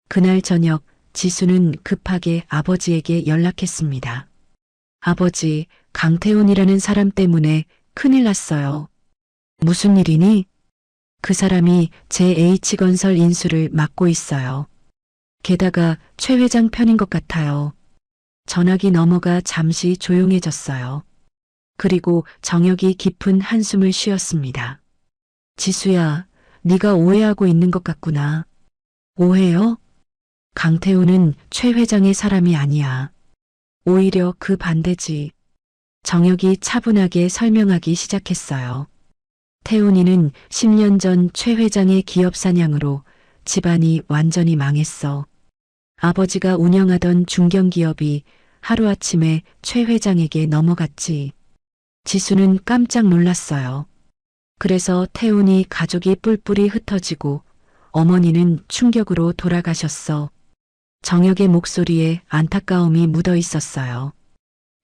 그날 저녁 지수는 급하게 아버지에게 연락했습니다. 아버지, 강태훈이라는 사람 때문에 큰일 났어요. 무슨 일이니? 그 사람이 제 H건설 인수를 막고 있어요. 게다가 최 회장 편인 것 같아요. 전화기 넘어가 잠시 조용해졌어요. 그리고 정혁이 깊은 한숨을 쉬었습니다. 지수야, 네가 오해하고 있는 것 같구나. 오해요? 강태훈은 최 회장의 사람이 아니야. 오히려 그 반대지. 정혁이 차분하게 설명하기 시작했어요. 태훈이는 10년 전 최 회장의 기업 사냥으로 집안이 완전히 망했어. 아버지가 운영하던 중견기업이 하루아침에 최 회장에게 넘어갔지. 지수는 깜짝 놀랐어요. 그래서 태훈이 가족이 뿔뿔이 흩어지고 어머니는 충격으로 돌아가셨어. 정혁의 목소리에 안타까움이 묻어 있었어요.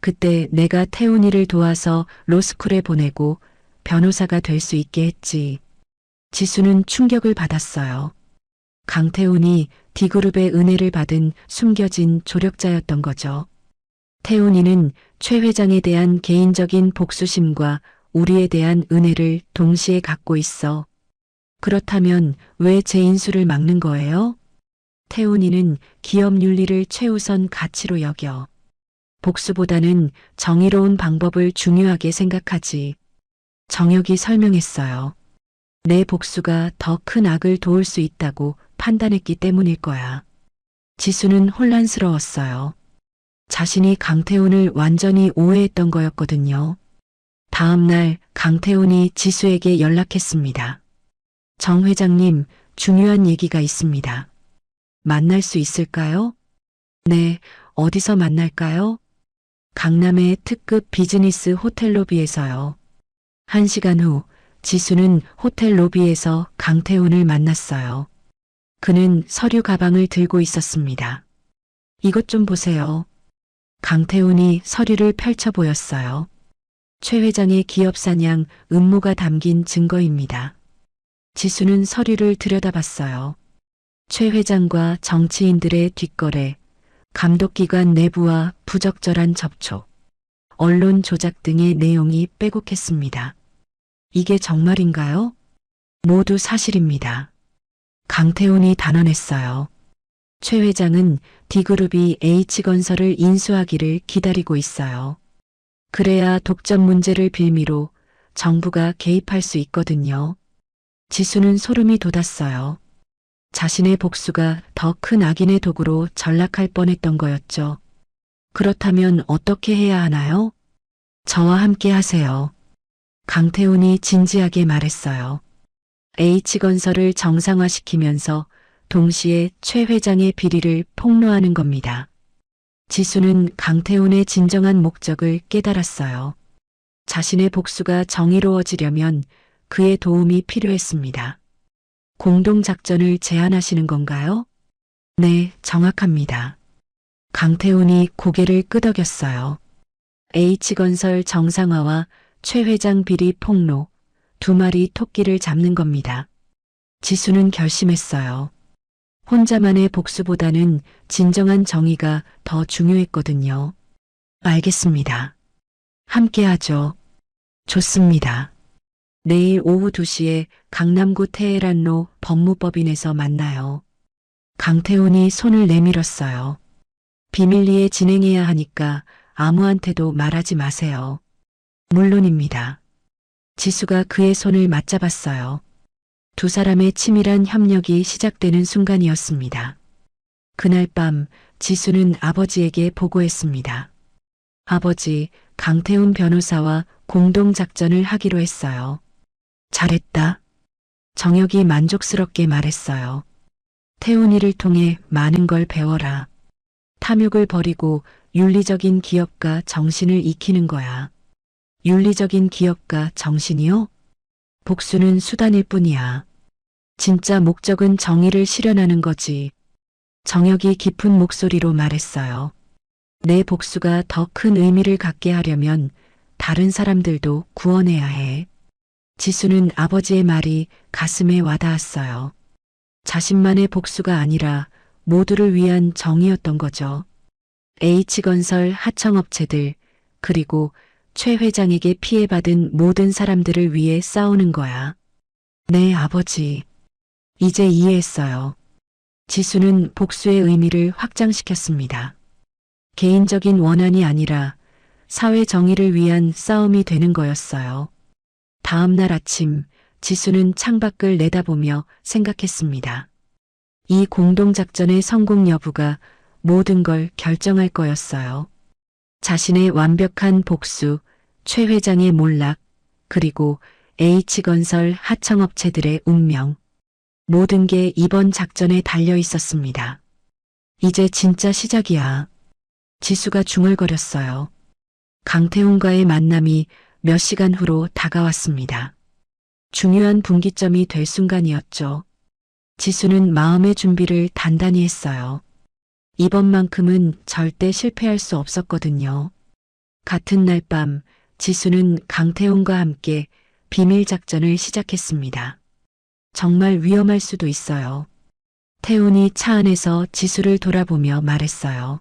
그때 내가 태훈이를 도와서 로스쿨에 보내고 변호사가 될 수 있게 했지. 지수는 충격을 받았어요. 강태훈이 D그룹의 은혜를 받은 숨겨진 조력자였던 거죠. 태훈이는 최 회장에 대한 개인적인 복수심과 우리에 대한 은혜를 동시에 갖고 있어. 그렇다면 왜 제 인수를 막는 거예요? 태훈이는 기업 윤리를 최우선 가치로 여겨. 복수보다는 정의로운 방법을 중요하게 생각하지. 정혁이 설명했어요. 내 복수가 더 큰 악을 도울 수 있다고 판단했기 때문일 거야. 지수는 혼란스러웠어요. 자신이 강태훈을 완전히 오해했던 거였거든요. 다음 날 강태훈이 지수에게 연락했습니다. 정 회장님, 중요한 얘기가 있습니다. 만날 수 있을까요? 네, 어디서 만날까요? 강남의 특급 비즈니스 호텔 로비에서요. 1시간 후 지수는 호텔 로비에서 강태훈을 만났어요. 그는 서류 가방을 들고 있었습니다. 이것 좀 보세요. 강태훈이 서류를 펼쳐 보였어요. 최 회장의 기업 사냥 음모가 담긴 증거입니다. 지수는 서류를 들여다봤어요. 최 회장과 정치인들의 뒷거래, 감독기관 내부와 부적절한 접촉, 언론 조작 등의 내용이 빼곡했습니다. 이게 정말인가요? 모두 사실입니다. 강태훈이 단언했어요. 최 회장은 D그룹이 H건설을 인수하기를 기다리고 있어요. 그래야 독점 문제를 빌미로 정부가 개입할 수 있거든요. 지수는 소름이 돋았어요. 자신의 복수가 더 큰 악인의 도구로 전락할 뻔했던 거였죠. 그렇다면 어떻게 해야 하나요? 저와 함께 하세요. 강태훈이 진지하게 말했어요. H건설을 정상화시키면서 동시에 최 회장의 비리를 폭로하는 겁니다. 지수는 강태훈의 진정한 목적을 깨달았어요. 자신의 복수가 정의로워지려면 그의 도움이 필요했습니다. 공동작전을 제안하시는 건가요? 네, 정확합니다. 강태훈이 고개를 끄덕였어요. H건설 정상화와 최 회장 비리 폭로, 두 마리 토끼를 잡는 겁니다. 지수는 결심했어요. 혼자만의 복수보다는 진정한 정의가 더 중요했거든요. 알겠습니다. 함께하죠. 좋습니다. 내일 오후 2시에 강남구 테헤란로 법무법인에서 만나요. 강태훈이 손을 내밀었어요. 비밀리에 진행해야 하니까 아무한테도 말하지 마세요. 물론입니다. 지수가 그의 손을 맞잡았어요. 두 사람의 치밀한 협력이 시작되는 순간이었습니다. 그날 밤 지수는 아버지에게 보고했습니다. 아버지, 강태훈 변호사와 공동작전을 하기로 했어요. 잘했다. 정혁이 만족스럽게 말했어요. 태훈이를 통해 많은 걸 배워라. 탐욕을 버리고 윤리적인 기업가 정신을 익히는 거야. 윤리적인 기업가 정신이요? 복수는 수단일 뿐이야. 진짜 목적은 정의를 실현하는 거지. 정혁이 깊은 목소리로 말했어요. 내 복수가 더 큰 의미를 갖게 하려면 다른 사람들도 구원해야 해. 지수는 아버지의 말이 가슴에 와닿았어요. 자신만의 복수가 아니라 모두를 위한 정의였던 거죠. H건설 하청업체들, 그리고 최 회장에게 피해받은 모든 사람들을 위해 싸우는 거야. 네, 아버지. 이제 이해했어요. 지수는 복수의 의미를 확장시켰습니다. 개인적인 원한이 아니라 사회 정의를 위한 싸움이 되는 거였어요. 다음 날 아침, 지수는 창밖을 내다보며 생각했습니다. 이 공동작전의 성공 여부가 모든 걸 결정할 거였어요. 자신의 완벽한 복수, 최 회장의 몰락, 그리고 H건설 하청업체들의 운명. 모든 게 이번 작전에 달려 있었습니다. 이제 진짜 시작이야. 지수가 중얼거렸어요. 강태훈과의 만남이 몇 시간 후로 다가왔습니다. 중요한 분기점이 될 순간이었죠. 지수는 마음의 준비를 단단히 했어요. 이번만큼은 절대 실패할 수 없었거든요. 같은 날 밤 지수는 강태훈과 함께 비밀 작전을 시작했습니다. 정말 위험할 수도 있어요. 태훈이 차 안에서 지수를 돌아보며 말했어요.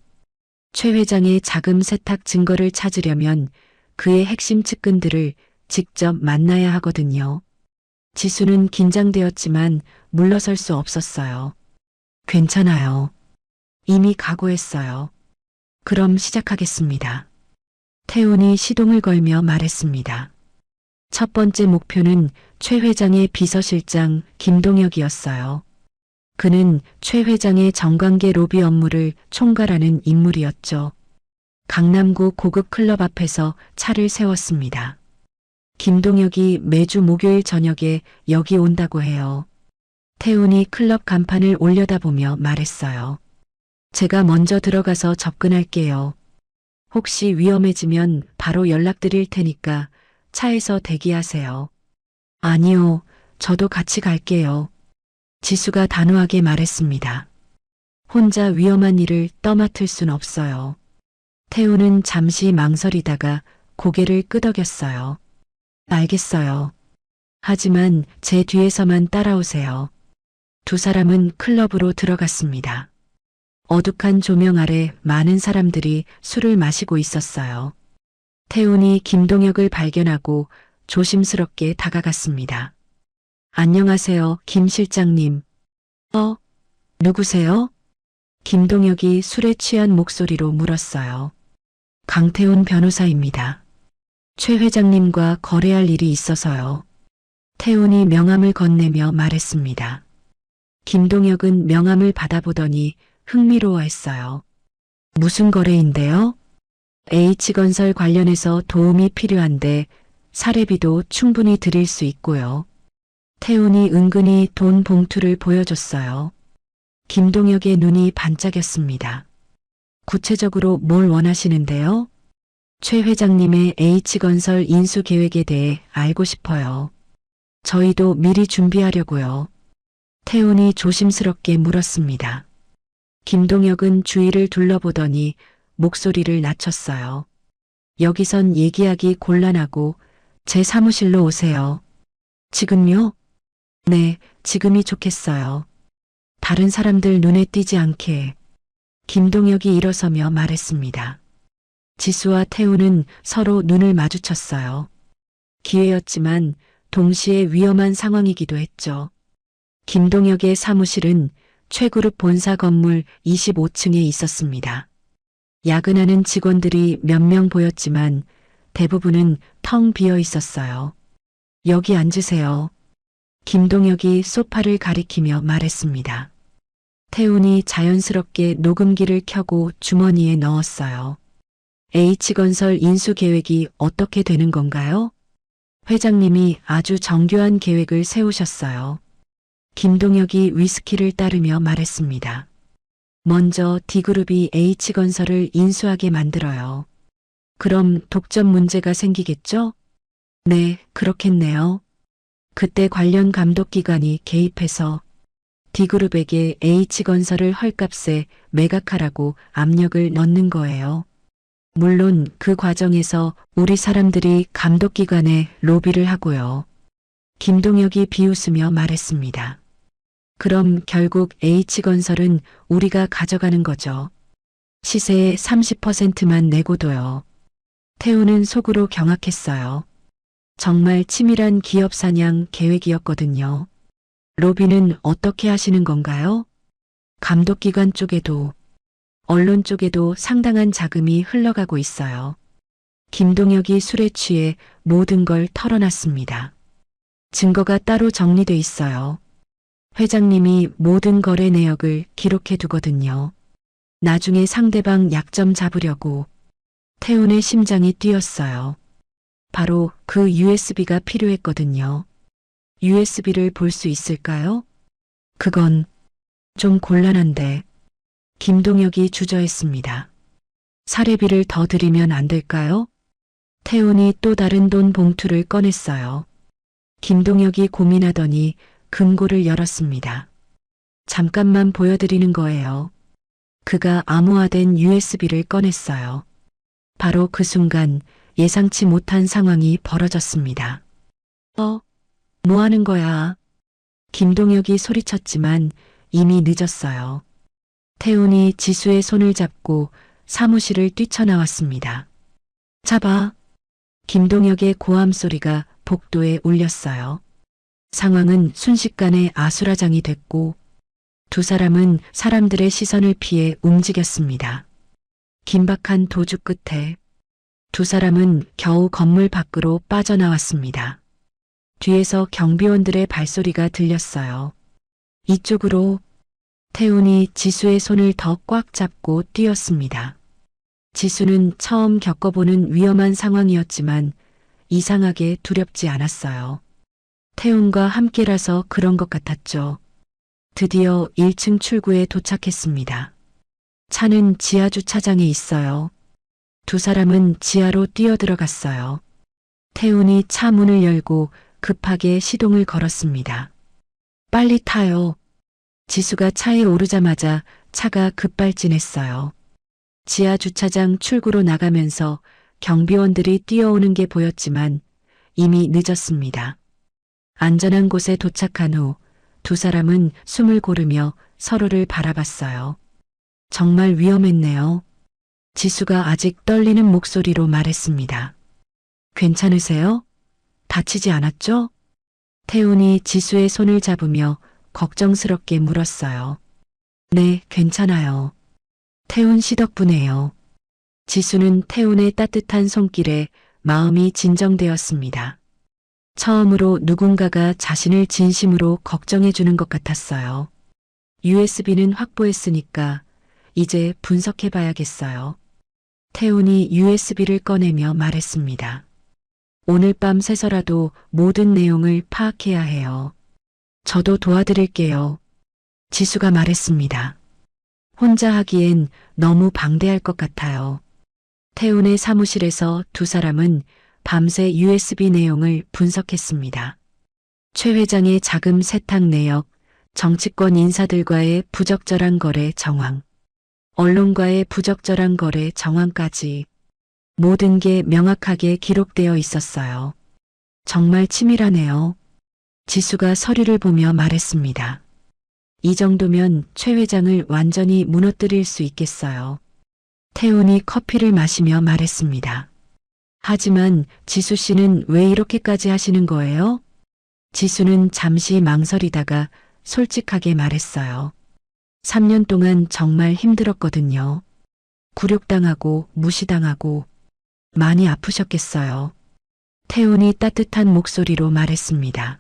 최 회장의 자금 세탁 증거를 찾으려면 그의 핵심 측근들을 직접 만나야 하거든요. 지수는 긴장되었지만 물러설 수 없었어요. 괜찮아요. 이미 각오했어요. 그럼 시작하겠습니다. 태훈이 시동을 걸며 말했습니다. 첫 번째 목표는 최 회장의 비서실장 김동혁이었어요. 그는 최 회장의 정관계 로비 업무를 총괄하는 인물이었죠. 강남구 고급 클럽 앞에서 차를 세웠습니다. 김동혁이 매주 목요일 저녁에 여기 온다고 해요. 태훈이 클럽 간판을 올려다보며 말했어요. 제가 먼저 들어가서 접근할게요. 혹시 위험해지면 바로 연락드릴 테니까 차에서 대기하세요. 아니요, 저도 같이 갈게요. 지수가 단호하게 말했습니다. 혼자 위험한 일을 떠맡을 순 없어요. 태훈은 잠시 망설이다가 고개를 끄덕였어요. 알겠어요. 하지만 제 뒤에서만 따라오세요. 두 사람은 클럽으로 들어갔습니다. 어둑한 조명 아래 많은 사람들이 술을 마시고 있었어요. 태훈이 김동혁을 발견하고 조심스럽게 다가갔습니다. 안녕하세요, 김 실장님. 누구세요? 김동혁이 술에 취한 목소리로 물었어요. 강태훈 변호사입니다. 최 회장님과 거래할 일이 있어서요. 태훈이 명함을 건네며 말했습니다. 김동혁은 명함을 받아보더니 흥미로워했어요. 무슨 거래인데요? H건설 관련해서 도움이 필요한데 사례비도 충분히 드릴 수 있고요. 태훈이 은근히 돈 봉투를 보여줬어요. 김동혁의 눈이 반짝였습니다. 구체적으로 뭘 원하시는데요? 최 회장님의 H건설 인수 계획에 대해 알고 싶어요. 저희도 미리 준비하려고요. 태훈이 조심스럽게 물었습니다. 김동혁은 주위를 둘러보더니 목소리를 낮췄어요. 여기선 얘기하기 곤란하고 제 사무실로 오세요. 지금요? 네, 지금이 좋겠어요. 다른 사람들 눈에 띄지 않게. 김동혁이 일어서며 말했습니다. 지수와 태우는 서로 눈을 마주쳤어요. 기회였지만 동시에 위험한 상황이기도 했죠. 김동혁의 사무실은 최그룹 본사 건물 25층에 있었습니다. 야근하는 직원들이 몇 명 보였지만 대부분은 텅 비어 있었어요. 여기 앉으세요. 김동혁이 소파를 가리키며 말했습니다. 태훈이 자연스럽게 녹음기를 켜고 주머니에 넣었어요. H건설 인수 계획이 어떻게 되는 건가요? 회장님이 아주 정교한 계획을 세우셨어요. 김동혁이 위스키를 따르며 말했습니다. 먼저 D그룹이 H건설을 인수하게 만들어요. 그럼 독점 문제가 생기겠죠? 네, 그렇겠네요. 그때 관련 감독기관이 개입해서 D그룹에게 H건설을 헐값에 매각하라고 압력을 넣는 거예요. 물론 그 과정에서 우리 사람들이 감독기관에 로비를 하고요. 김동혁이 비웃으며 말했습니다. 그럼 결국 H건설은 우리가 가져가는 거죠. 시세의 30%만 내고도요. 태우는 속으로 경악했어요. 정말 치밀한 기업 사냥 계획이었거든요. 로비는 어떻게 하시는 건가요? 감독기관 쪽에도, 언론 쪽에도 상당한 자금이 흘러가고 있어요. 김동혁이 술에 취해 모든 걸 털어놨습니다. 증거가 따로 정리돼 있어요. 회장님이 모든 거래 내역을 기록해 두거든요. 나중에 상대방 약점 잡으려고. 태훈의 심장이 뛰었어요. 바로 그 USB가 필요했거든요. USB를 볼 수 있을까요? 그건 좀 곤란한데. 김동혁이 주저했습니다. 사례비를 더 드리면 안 될까요? 태훈이 또 다른 돈 봉투를 꺼냈어요. 김동혁이 고민하더니 금고를 열었습니다. 잠깐만 보여드리는 거예요. 그가 암호화된 USB를 꺼냈어요. 바로 그 순간 예상치 못한 상황이 벌어졌습니다. 뭐 하는 거야? 김동혁이 소리쳤지만 이미 늦었어요. 태훈이 지수의 손을 잡고 사무실을 뛰쳐나왔습니다. 잡아. 김동혁의 고함 소리가 복도에 울렸어요. 상황은 순식간에 아수라장이 됐고 두 사람은 사람들의 시선을 피해 움직였습니다. 긴박한 도주 끝에 두 사람은 겨우 건물 밖으로 빠져나왔습니다. 뒤에서 경비원들의 발소리가 들렸어요. 이쪽으로. 태훈이 지수의 손을 더 꽉 잡고 뛰었습니다. 지수는 처음 겪어보는 위험한 상황이었지만 이상하게 두렵지 않았어요. 태훈과 함께라서 그런 것 같았죠. 드디어 1층 출구에 도착했습니다. 차는 지하 주차장에 있어요. 두 사람은 지하로 뛰어들어갔어요. 태훈이 차 문을 열고 급하게 시동을 걸었습니다. 빨리 타요. 지수가 차에 오르자마자 차가 급발진했어요. 지하 주차장 출구로 나가면서 경비원들이 뛰어오는 게 보였지만 이미 늦었습니다. 안전한 곳에 도착한 후 두 사람은 숨을 고르며 서로를 바라봤어요. 정말 위험했네요. 지수가 아직 떨리는 목소리로 말했습니다. 괜찮으세요? 다치지 않았죠? 태훈이 지수의 손을 잡으며 걱정스럽게 물었어요. 네, 괜찮아요. 태훈 씨 덕분에요. 지수는 태훈의 따뜻한 손길에 마음이 진정되었습니다. 처음으로 누군가가 자신을 진심으로 걱정해 주는 것 같았어요. USB는 확보했으니까 이제 분석해 봐야겠어요. 태훈이 USB를 꺼내며 말했습니다. 오늘 밤 새서라도 모든 내용을 파악해야 해요. 저도 도와드릴게요. 지수가 말했습니다. 혼자 하기엔 너무 방대할 것 같아요. 태훈의 사무실에서 두 사람은 밤새 USB 내용을 분석했습니다. 최 회장의 자금 세탁 내역, 정치권 인사들과의 부적절한 거래 정황, 언론과의 부적절한 거래 정황까지 모든 게 명확하게 기록되어 있었어요. 정말 치밀하네요. 지수가 서류를 보며 말했습니다. 이 정도면 최 회장을 완전히 무너뜨릴 수 있겠어요. 태훈이 커피를 마시며 말했습니다. 하지만 지수 씨는 왜 이렇게까지 하시는 거예요? 지수는 잠시 망설이다가 솔직하게 말했어요. 3년 동안 정말 힘들었거든요. 굴욕당하고 무시당하고 많이 아프셨겠어요. 태훈이 따뜻한 목소리로 말했습니다.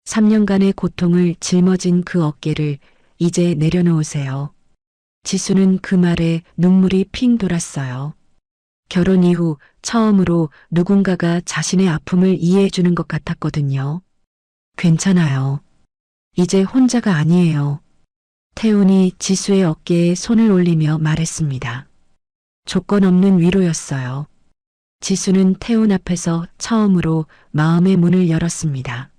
3년간의 고통을 짊어진 그 어깨를 이제 내려놓으세요. 지수는 그 말에 눈물이 핑 돌았어요. 결혼 이후 처음으로 누군가가 자신의 아픔을 이해해 주는 것 같았거든요. 괜찮아요. 이제 혼자가 아니에요. 태훈이 지수의 어깨에 손을 올리며 말했습니다. 조건 없는 위로였어요. 지수는 태훈 앞에서 처음으로 마음의 문을 열었습니다.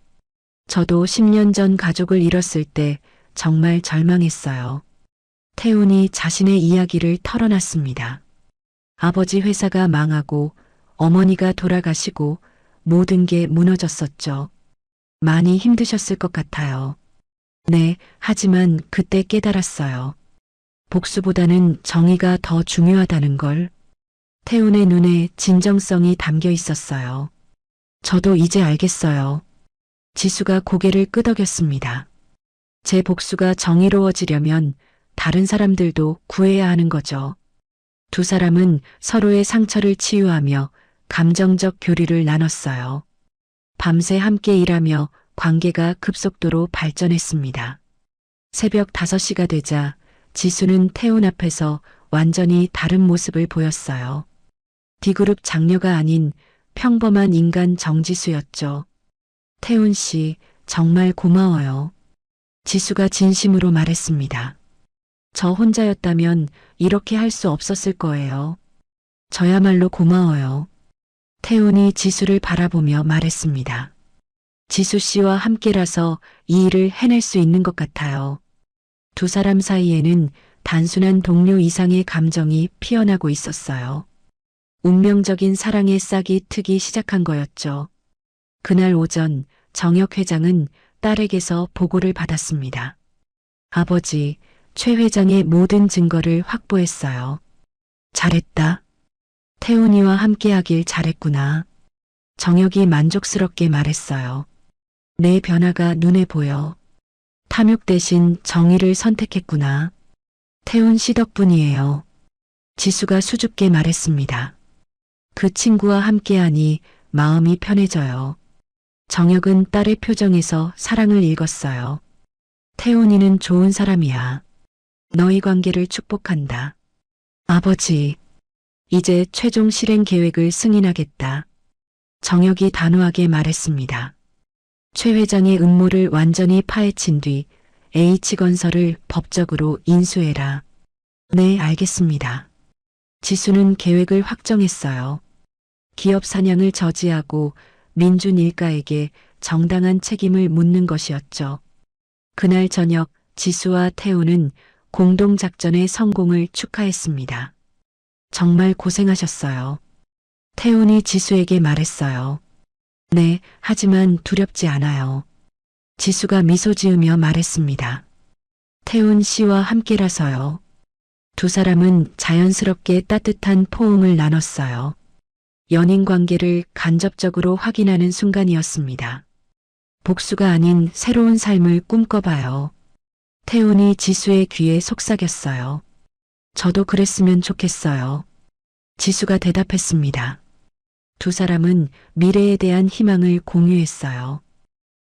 저도 10년 전 가족을 잃었을 때 정말 절망했어요. 태훈이 자신의 이야기를 털어놨습니다. 아버지 회사가 망하고 어머니가 돌아가시고 모든 게 무너졌었죠. 많이 힘드셨을 것 같아요. 네, 하지만 그때 깨달았어요. 복수보다는 정의가 더 중요하다는 걸. 태훈의 눈에 진정성이 담겨 있었어요. 저도 이제 알겠어요. 지수가 고개를 끄덕였습니다. 제 복수가 정의로워지려면 다른 사람들도 구해야 하는 거죠. 두 사람은 서로의 상처를 치유하며 감정적 교류를 나눴어요. 밤새 함께 일하며 관계가 급속도로 발전했습니다. 새벽 5시가 되자 지수는 태훈 앞에서 완전히 다른 모습을 보였어요. D그룹 장녀가 아닌 평범한 인간 정지수였죠. 태훈 씨, 정말 고마워요. 지수가 진심으로 말했습니다. 저 혼자였다면 이렇게 할 수 없었을 거예요. 저야말로 고마워요. 태훈이 지수를 바라보며 말했습니다. 지수 씨와 함께라서 이 일을 해낼 수 있는 것 같아요. 두 사람 사이에는 단순한 동료 이상의 감정이 피어나고 있었어요. 운명적인 사랑의 싹이 트기 시작한 거였죠. 그날 오전 정혁 회장은 딸에게서 보고를 받았습니다. 아버지, 최 회장의 모든 증거를 확보했어요. 잘했다. 태훈이와 함께하길 잘했구나. 정혁이 만족스럽게 말했어요. 내 변화가 눈에 보여. 탐욕 대신 정의를 선택했구나. 태훈 씨 덕분이에요. 지수가 수줍게 말했습니다. 그 친구와 함께하니 마음이 편해져요. 정혁은 딸의 표정에서 사랑을 읽었어요. 태훈이는 좋은 사람이야. 너희 관계를 축복한다. 아버지, 이제 최종 실행 계획을 승인하겠다. 정혁이 단호하게 말했습니다. 최 회장의 음모를 완전히 파헤친 뒤 H건설을 법적으로 인수해라. 네, 알겠습니다. 지수는 계획을 확정했어요. 기업 사냥을 저지하고 민준 일가에게 정당한 책임을 묻는 것이었죠. 그날 저녁 지수와 태훈은 공동작전의 성공을 축하했습니다. 정말 고생하셨어요. 태훈이 지수에게 말했어요. 네, 하지만 두렵지 않아요. 지수가 미소 지으며 말했습니다. 태훈 씨와 함께라서요. 두 사람은 자연스럽게 따뜻한 포옹을 나눴어요. 연인 관계를 간접적으로 확인하는 순간이었습니다. 복수가 아닌 새로운 삶을 꿈꿔봐요. 태훈이 지수의 귀에 속삭였어요. 저도 그랬으면 좋겠어요. 지수가 대답했습니다. 두 사람은 미래에 대한 희망을 공유했어요.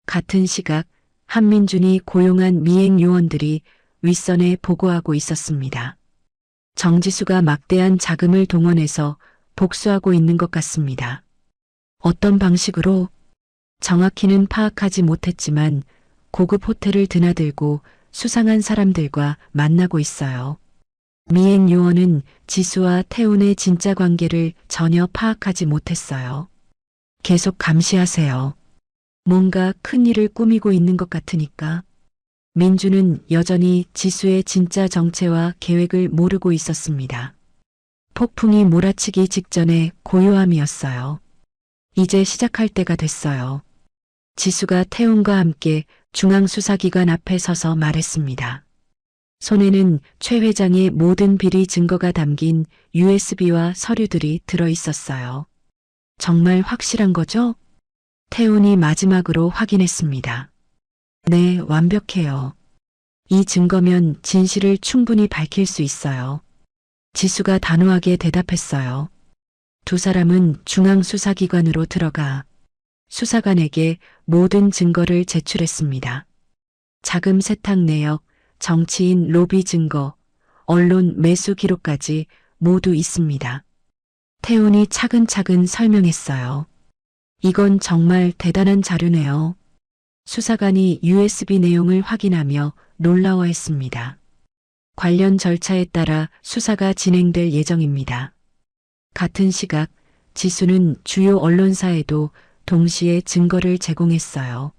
같은 시각 한민준이 고용한 미행 요원들이 윗선에 보고하고 있었습니다. 정지수가 막대한 자금을 동원해서 복수하고 있는 것 같습니다. 어떤 방식으로? 정확히는 파악하지 못했지만 고급 호텔을 드나들고 수상한 사람들과 만나고 있어요. 미행 요원은 지수와 태훈의 진짜 관계를 전혀 파악하지 못했어요. 계속 감시하세요. 뭔가 큰 일을 꾸미고 있는 것 같으니까. 민주는 여전히 지수의 진짜 정체와 계획을 모르고 있었습니다. 폭풍이 몰아치기 직전의 고요함이었어요. 이제 시작할 때가 됐어요. 지수가 태훈과 함께 중앙수사기관 앞에 서서 말했습니다. 손에는 최 회장의 모든 비리 증거가 담긴 USB와 서류들이 들어 있었어요. 정말 확실한 거죠? 태훈이 마지막으로 확인했습니다. 네, 완벽해요. 이 증거면 진실을 충분히 밝힐 수 있어요. 지수가 단호하게 대답했어요. 두 사람은 중앙수사기관으로 들어가 수사관에게 모든 증거를 제출했습니다. 자금 세탁 내역, 정치인 로비 증거, 언론 매수 기록까지 모두 있습니다. 태훈이 차근차근 설명했어요. 이건 정말 대단한 자료네요. 수사관이 USB 내용을 확인하며 놀라워했습니다. 관련 절차에 따라 수사가 진행될 예정입니다. 같은 시각 지수는 주요 언론사에도 동시에 증거를 제공했어요.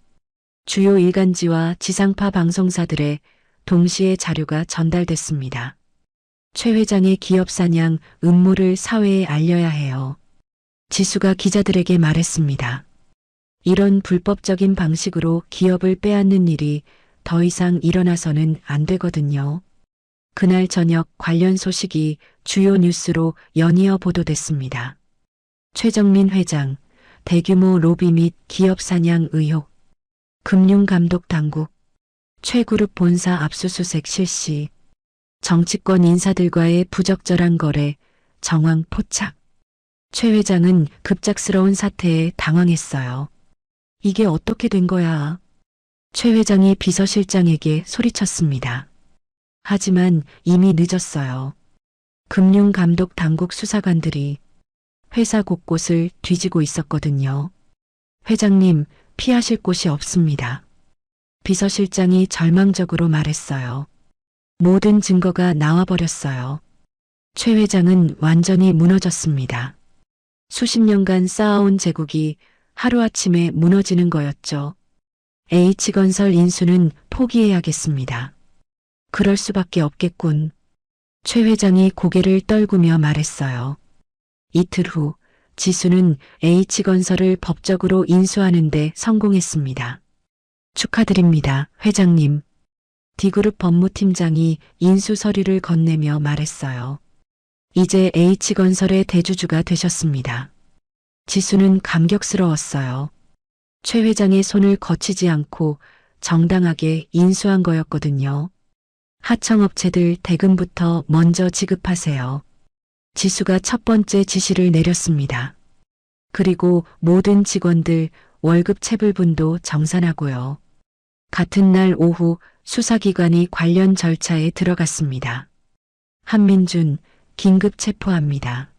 주요 일간지와 지상파 방송사들에 동시에 자료가 전달됐습니다. 최 회장의 기업 사냥 음모를 사회에 알려야 해요. 지수가 기자들에게 말했습니다. 이런 불법적인 방식으로 기업을 빼앗는 일이 더 이상 일어나서는 안 되거든요. 그날 저녁 관련 소식이 주요 뉴스로 연이어 보도됐습니다. 최정민 회장, 대규모 로비 및 기업 사냥 의혹, 금융감독당국, 최그룹 본사 압수수색 실시, 정치권 인사들과의 부적절한 거래, 정황 포착. 최 회장은 급작스러운 사태에 당황했어요. 이게 어떻게 된 거야? 최 회장이 비서실장에게 소리쳤습니다. 하지만 이미 늦었어요. 금융감독 당국 수사관들이 회사 곳곳을 뒤지고 있었거든요. 회장님, 피하실 곳이 없습니다. 비서실장이 절망적으로 말했어요. 모든 증거가 나와버렸어요. 최 회장은 완전히 무너졌습니다. 수십 년간 쌓아온 제국이 하루아침에 무너지는 거였죠. H건설 인수는 포기해야겠습니다. 그럴 수밖에 없겠군. 최 회장이 고개를 떨구며 말했어요. 이틀 후 지수는 H건설을 법적으로 인수하는 데 성공했습니다. 축하드립니다, 회장님. D그룹 법무팀장이 인수 서류를 건네며 말했어요. 이제 H건설의 대주주가 되셨습니다. 지수는 감격스러웠어요. 최 회장의 손을 거치지 않고 정당하게 인수한 거였거든요. 하청업체들 대금부터 먼저 지급하세요. 지수가 첫 번째 지시를 내렸습니다. 그리고 모든 직원들 월급 체불분도 정산하고요. 같은 날 오후 수사기관이 관련 절차에 들어갔습니다. 한민준 긴급 체포합니다.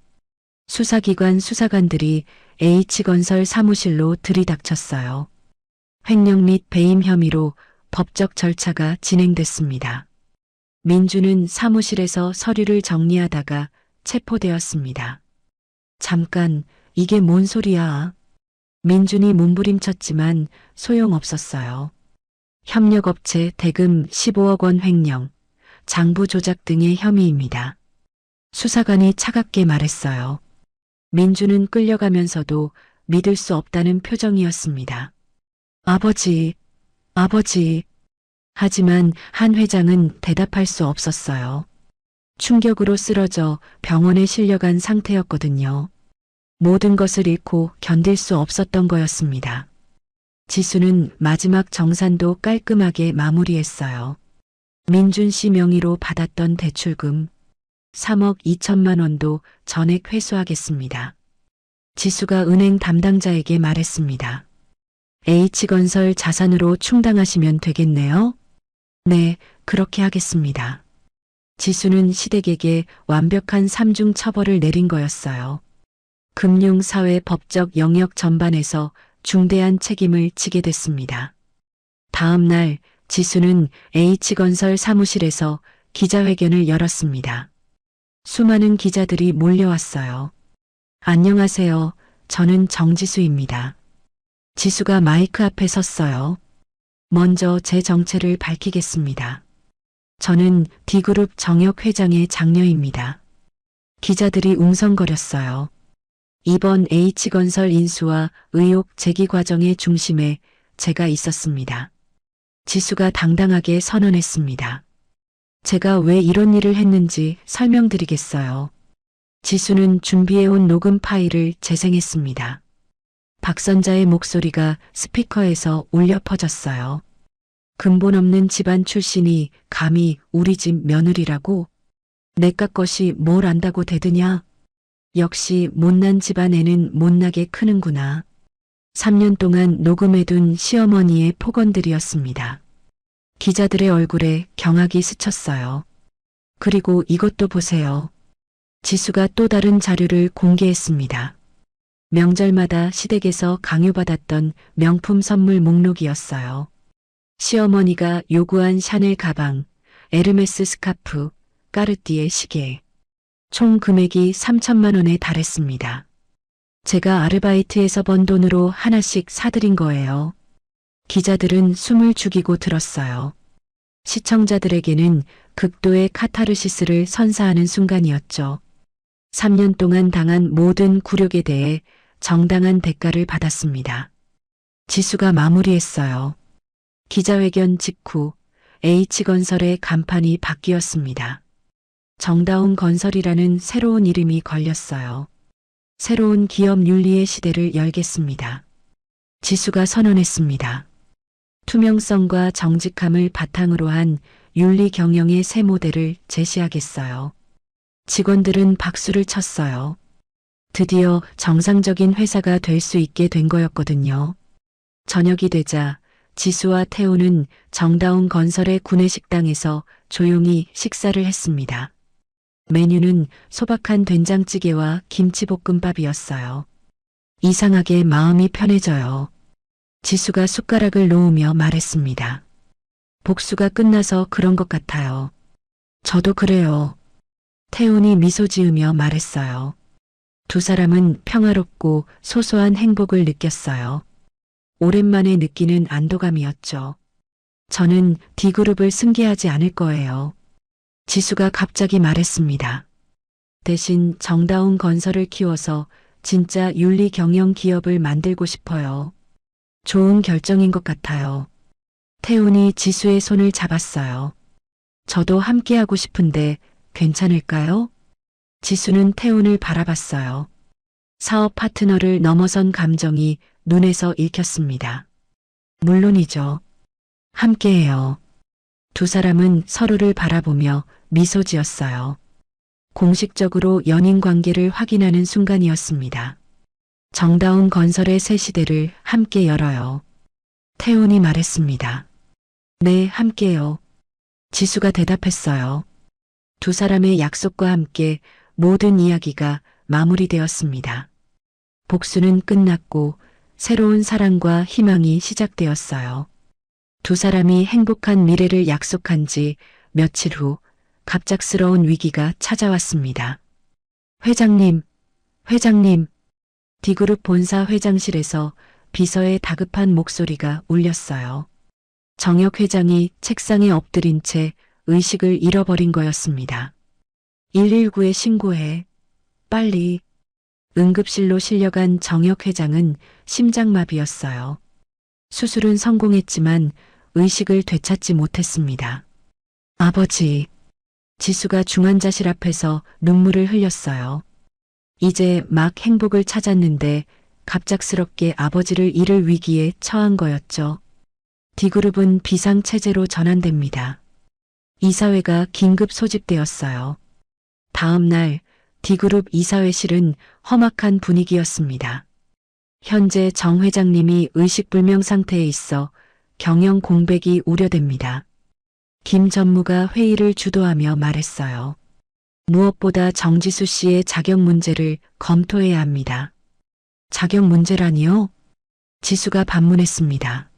수사기관 수사관들이 H건설 사무실로 들이닥쳤어요. 횡령 및 배임 혐의로 법적 절차가 진행됐습니다. 민주는 사무실에서 서류를 정리하다가 체포되었습니다. 잠깐, 이게 뭔 소리야? 민준이 몸부림쳤지만 소용없었어요. 협력업체 대금 15억 원 횡령, 장부 조작 등의 혐의입니다. 수사관이 차갑게 말했어요. 민주는 끌려가면서도 믿을 수 없다는 표정이었습니다. 아버지, 아버지. 하지만 한 회장은 대답할 수 없었어요. 충격으로 쓰러져 병원에 실려간 상태였거든요. 모든 것을 잃고 견딜 수 없었던 거였습니다. 지수는 마지막 정산도 깔끔하게 마무리했어요. 민준 씨 명의로 받았던 대출금 3억 2천만 원도 전액 회수하겠습니다. 지수가 은행 담당자에게 말했습니다. H건설 자산으로 충당하시면 되겠네요. 네, 그렇게 하겠습니다. 지수는 시댁에게 완벽한 삼중 처벌을 내린 거였어요. 금융, 사회, 법적 영역 전반에서 중대한 책임을 지게 됐습니다. 다음 날 지수는 H건설 사무실에서 기자회견을 열었습니다. 수많은 기자들이 몰려왔어요. 안녕하세요. 저는 정지수입니다. 지수가 마이크 앞에 섰어요. 먼저 제 정체를 밝히겠습니다. 저는 D그룹 정혁 회장의 장녀입니다. 기자들이 웅성거렸어요. 이번 H건설 인수와 의혹 제기 과정의 중심에 제가 있었습니다. 지수가 당당하게 선언했습니다. 제가 왜 이런 일을 했는지 설명드리겠어요. 지수는 준비해온 녹음 파일을 재생했습니다. 박선자의 목소리가 스피커에서 울려 퍼졌어요. 근본 없는 집안 출신이 감히 우리 집 며느리라고? 내깟 것이 뭘 안다고 대드냐? 역시 못난 집안에는 못나게 크는구나. 3년 동안 녹음해둔 시어머니의 폭언들이었습니다. 기자들의 얼굴에 경악이 스쳤어요. 그리고 이것도 보세요. 지수가 또 다른 자료를 공개했습니다. 명절마다 시댁에서 강요받았던 명품 선물 목록이었어요. 시어머니가 요구한 샤넬 가방, 에르메스 스카프, 까르띠에 시계. 총 금액이 3천만 원에 달했습니다. 제가 아르바이트에서 번 돈으로 하나씩 사드린 거예요. 기자들은 숨을 죽이고 들었어요. 시청자들에게는 극도의 카타르시스를 선사하는 순간이었죠. 3년 동안 당한 모든 굴욕에 대해 정당한 대가를 받았습니다. 지수가 마무리했어요. 기자회견 직후 H건설의 간판이 바뀌었습니다. 정다운 건설이라는 새로운 이름이 걸렸어요. 새로운 기업 윤리의 시대를 열겠습니다. 지수가 선언했습니다. 투명성과 정직함을 바탕으로 한 윤리 경영의 새 모델을 제시하겠어요. 직원들은 박수를 쳤어요. 드디어 정상적인 회사가 될 수 있게 된 거였거든요. 저녁이 되자 지수와 태우는 정다운 건설의 구내식당에서 조용히 식사를 했습니다. 메뉴는 소박한 된장찌개와 김치볶음밥이었어요. 이상하게 마음이 편해져요. 지수가 숟가락을 놓으며 말했습니다. 복수가 끝나서 그런 것 같아요. 저도 그래요. 태훈이 미소 지으며 말했어요. 두 사람은 평화롭고 소소한 행복을 느꼈어요. 오랜만에 느끼는 안도감이었죠. 저는 D그룹을 승계하지 않을 거예요. 지수가 갑자기 말했습니다. 대신 정다운 건설을 키워서 진짜 윤리 경영 기업을 만들고 싶어요. 좋은 결정인 것 같아요. 태훈이 지수의 손을 잡았어요. 저도 함께하고 싶은데 괜찮을까요? 지수는 태훈을 바라봤어요. 사업 파트너를 넘어선 감정이 눈에서 읽혔습니다. 물론이죠. 함께해요. 두 사람은 서로를 바라보며 미소 지었어요. 공식적으로 연인 관계를 확인하는 순간이었습니다. 정다운 건설의 새 시대를 함께 열어요. 태훈이 말했습니다. 네, 함께요. 지수가 대답했어요. 두 사람의 약속과 함께 모든 이야기가 마무리되었습니다. 복수는 끝났고 새로운 사랑과 희망이 시작되었어요. 두 사람이 행복한 미래를 약속한 지 며칠 후 갑작스러운 위기가 찾아왔습니다. 회장님, 회장님. D그룹 본사 회장실에서 비서의 다급한 목소리가 울렸어요. 정혁 회장이 책상에 엎드린 채 의식을 잃어버린 거였습니다. 119에 신고해. 빨리. 응급실로 실려간 정혁 회장은 심장마비였어요. 수술은 성공했지만 의식을 되찾지 못했습니다. 아버지. 지수가 중환자실 앞에서 눈물을 흘렸어요. 이제 막 행복을 찾았는데 갑작스럽게 아버지를 잃을 위기에 처한 거였죠. D그룹은 비상체제로 전환됩니다. 이사회가 긴급 소집되었어요. 다음 날 D그룹 이사회실은 험악한 분위기였습니다. 현재 정 회장님이 의식불명 상태에 있어 경영 공백이 우려됩니다. 김 전무가 회의를 주도하며 말했어요. 무엇보다 정지수 씨의 자격 문제를 검토해야 합니다. 자격 문제라니요? 지수가 반문했습니다.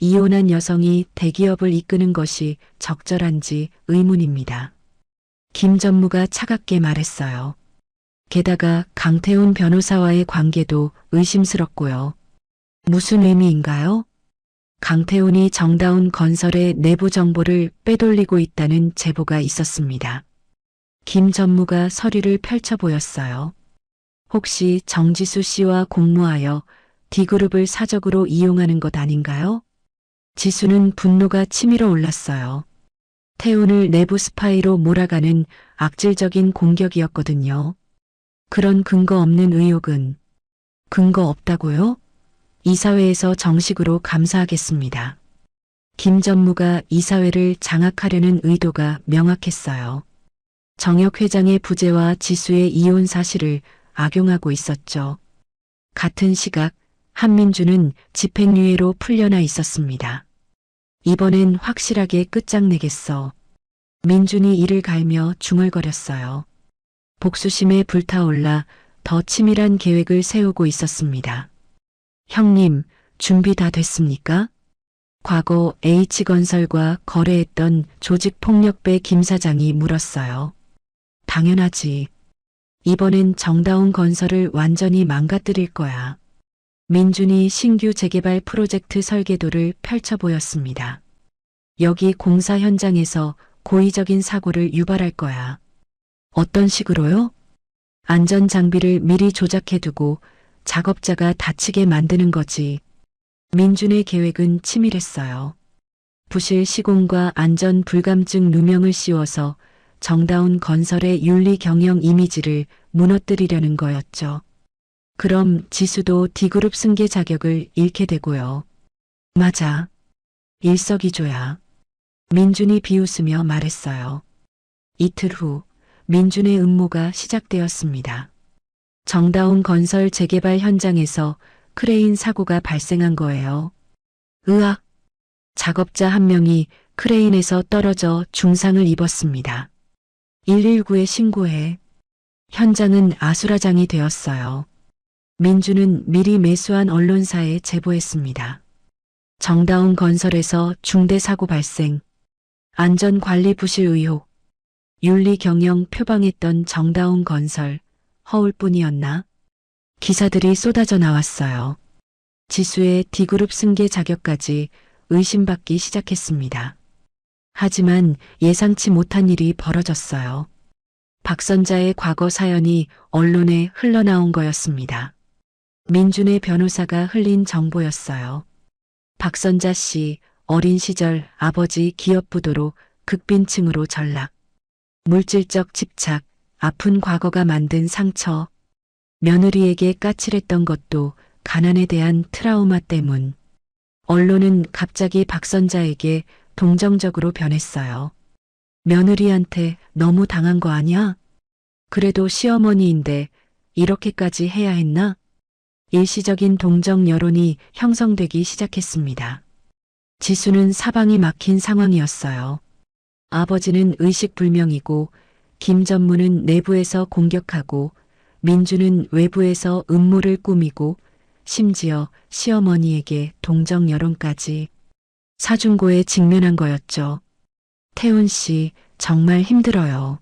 이혼한 여성이 대기업을 이끄는 것이 적절한지 의문입니다. 김 전무가 차갑게 말했어요. 게다가 강태훈 변호사와의 관계도 의심스럽고요. 무슨 의미인가요? 강태훈이 정다운 건설의 내부 정보를 빼돌리고 있다는 제보가 있었습니다. 김 전무가 서류를 펼쳐 보였어요. 혹시 정지수 씨와 공모하여 D그룹을 사적으로 이용하는 것 아닌가요? 지수는 분노가 치밀어 올랐어요. 태훈을 내부 스파이로 몰아가는 악질적인 공격이었거든요. 그런 근거 없는 의혹은 근거 없다고요? 이사회에서 정식으로 감사하겠습니다. 김 전무가 이사회를 장악하려는 의도가 명확했어요. 정혁 회장의 부재와 지수의 이혼 사실을 악용하고 있었죠. 같은 시각 한민주는 집행유예로 풀려나 있었습니다. 이번엔 확실하게 끝장내겠어. 민준이 이를 갈며 중얼거렸어요. 복수심에 불타올라 더 치밀한 계획을 세우고 있었습니다. 형님, 준비 다 됐습니까? 과거 H건설과 거래했던 조직폭력배 김 사장이 물었어요. 당연하지. 이번엔 정다운 건설을 완전히 망가뜨릴 거야. 민준이 신규 재개발 프로젝트 설계도를 펼쳐 보였습니다. 여기 공사 현장에서 고의적인 사고를 유발할 거야. 어떤 식으로요? 안전 장비를 미리 조작해두고 작업자가 다치게 만드는 거지. 민준의 계획은 치밀했어요. 부실 시공과 안전 불감증 누명을 씌워서 정다운 건설의 윤리 경영 이미지를 무너뜨리려는 거였죠. 그럼 지수도 D그룹 승계 자격을 잃게 되고요. 맞아. 일석이조야. 민준이 비웃으며 말했어요. 이틀 후 민준의 음모가 시작되었습니다. 정다운 건설 재개발 현장에서 크레인 사고가 발생한 거예요. 으악! 작업자 한 명이 크레인에서 떨어져 중상을 입었습니다. 119에 신고해. 현장은 아수라장이 되었어요. 민주는 미리 매수한 언론사에 제보했습니다. 정다운 건설에서 중대 사고 발생, 안전관리 부실 의혹, 윤리 경영 표방했던 정다운 건설, 허울뿐이었나? 기사들이 쏟아져 나왔어요. 지수의 D그룹 승계 자격까지 의심받기 시작했습니다. 하지만 예상치 못한 일이 벌어졌어요. 박선자의 과거 사연이 언론에 흘러나온 거였습니다. 민준의 변호사가 흘린 정보였어요. 박선자 씨 어린 시절 아버지 기업 부도로 극빈층으로 전락. 물질적 집착, 아픈 과거가 만든 상처. 며느리에게 까칠했던 것도 가난에 대한 트라우마 때문. 언론은 갑자기 박선자에게 동정적으로 변했어요. 며느리한테 너무 당한 거 아니야? 그래도 시어머니인데 이렇게까지 해야 했나? 일시적인 동정 여론이 형성되기 시작했습니다. 지수는 사방이 막힌 상황이었어요. 아버지는 의식불명이고 김 전무는 내부에서 공격하고 민주는 외부에서 음모를 꾸미고 심지어 시어머니에게 동정 여론까지. 사중고에 직면한 거였죠. 태훈 씨 정말 힘들어요.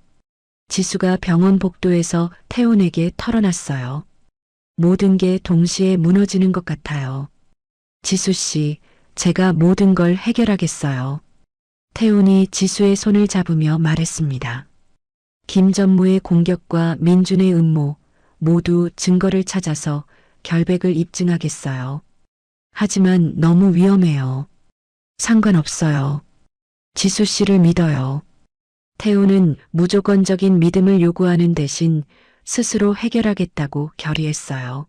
지수가 병원 복도에서 태훈에게 털어놨어요. 모든 게 동시에 무너지는 것 같아요. 지수 씨, 제가 모든 걸 해결하겠어요. 태훈이 지수의 손을 잡으며 말했습니다. 김 전무의 공격과 민준의 음모 모두 증거를 찾아서 결백을 입증하겠어요. 하지만 너무 위험해요. 상관없어요. 지수 씨를 믿어요. 태훈은 무조건적인 믿음을 요구하는 대신 스스로 해결하겠다고 결의했어요.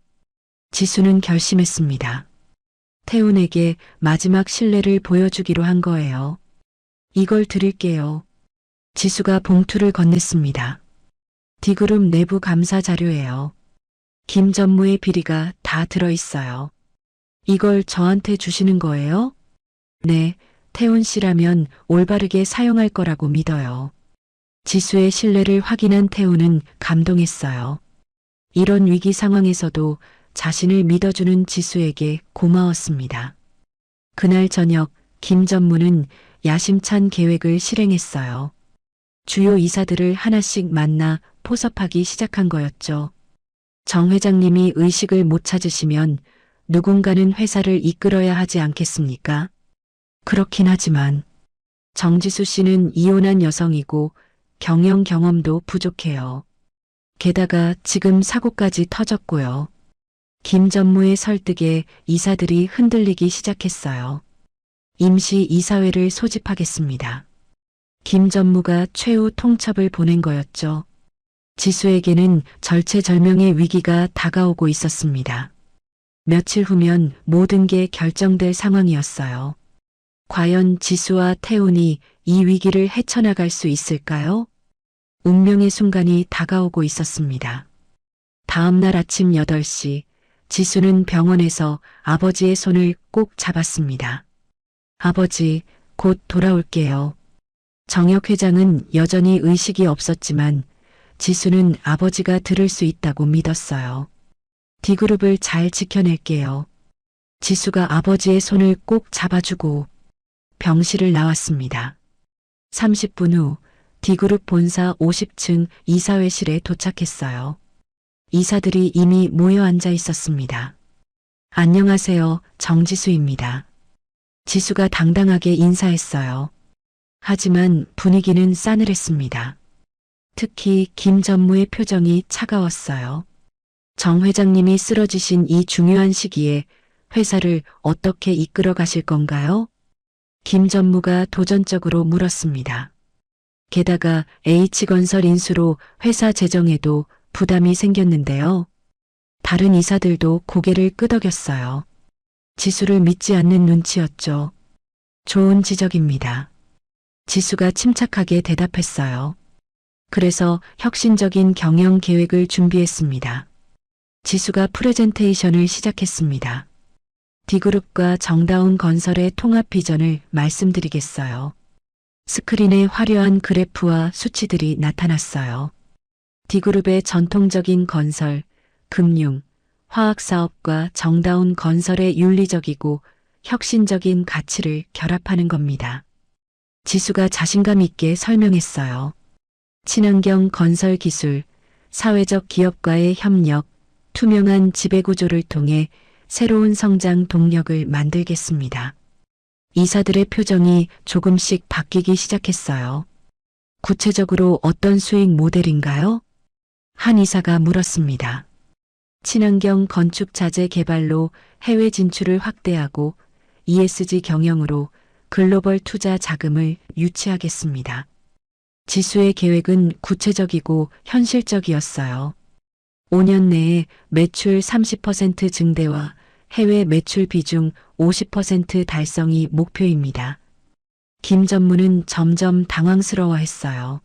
지수는 결심했습니다. 태훈에게 마지막 신뢰를 보여주기로 한 거예요. 이걸 드릴게요. 지수가 봉투를 건넸습니다. D그룹 내부 감사 자료예요. 김 전무의 비리가 다 들어있어요. 이걸 저한테 주시는 거예요? 네, 태훈 씨라면 올바르게 사용할 거라고 믿어요. 지수의 신뢰를 확인한 태훈은 감동했어요. 이런 위기 상황에서도 자신을 믿어주는 지수에게 고마웠습니다. 그날 저녁 김 전무는 야심찬 계획을 실행했어요. 주요 이사들을 하나씩 만나 포섭하기 시작한 거였죠. 정 회장님이 의식을 못 찾으시면 누군가는 회사를 이끌어야 하지 않겠습니까? 그렇긴 하지만 정지수 씨는 이혼한 여성이고 경영 경험도 부족해요. 게다가 지금 사고까지 터졌고요. 김 전무의 설득에 이사들이 흔들리기 시작했어요. 임시 이사회를 소집하겠습니다. 김 전무가 최후 통첩을 보낸 거였죠. 지수에게는 절체절명의 위기가 다가오고 있었습니다. 며칠 후면 모든 게 결정될 상황이었어요. 과연 지수와 태훈이 이 위기를 헤쳐나갈 수 있을까요? 운명의 순간이 다가오고 있었습니다. 다음 날 아침 8시 지수는 병원에서 아버지의 손을 꼭 잡았습니다. 아버지, 곧 돌아올게요. 정혁 회장은 여전히 의식이 없었지만 지수는 아버지가 들을 수 있다고 믿었어요. D그룹을 잘 지켜낼게요. 지수가 아버지의 손을 꼭 잡아주고 병실을 나왔습니다. 30분 후 D그룹 본사 50층 이사회실에 도착했어요. 이사들이 이미 모여 앉아 있었습니다. 안녕하세요, 정지수입니다. 지수가 당당하게 인사했어요. 하지만 분위기는 싸늘했습니다. 특히 김 전무의 표정이 차가웠어요. 정 회장님이 쓰러지신 이 중요한 시기에 회사를 어떻게 이끌어 가실 건가요? 김 전무가 도전적으로 물었습니다. 게다가 H건설 인수로 회사 재정에도 부담이 생겼는데요. 다른 이사들도 고개를 끄덕였어요. 지수를 믿지 않는 눈치였죠. 좋은 지적입니다. 지수가 침착하게 대답했어요. 그래서 혁신적인 경영 계획을 준비했습니다. 지수가 프레젠테이션을 시작했습니다. D그룹과 정다운 건설의 통합 비전을 말씀드리겠어요. 스크린에 화려한 그래프와 수치들이 나타났어요. D그룹의 전통적인 건설, 금융, 화학 사업과 정다운 건설의 윤리적이고 혁신적인 가치를 결합하는 겁니다. 지수가 자신감 있게 설명했어요. 친환경 건설 기술, 사회적 기업과의 협력, 투명한 지배구조를 통해 새로운 성장 동력을 만들겠습니다. 이사들의 표정이 조금씩 바뀌기 시작했어요. 구체적으로 어떤 수익 모델인가요? 한 이사가 물었습니다. 친환경 건축 자재 개발로 해외 진출을 확대하고 ESG 경영으로 글로벌 투자 자금을 유치하겠습니다. 지수의 계획은 구체적이고 현실적이었어요. 5년 내에 매출 30% 증대와 해외 매출 비중 50% 달성이 목표입니다. 김 전무는 점점 당황스러워했어요.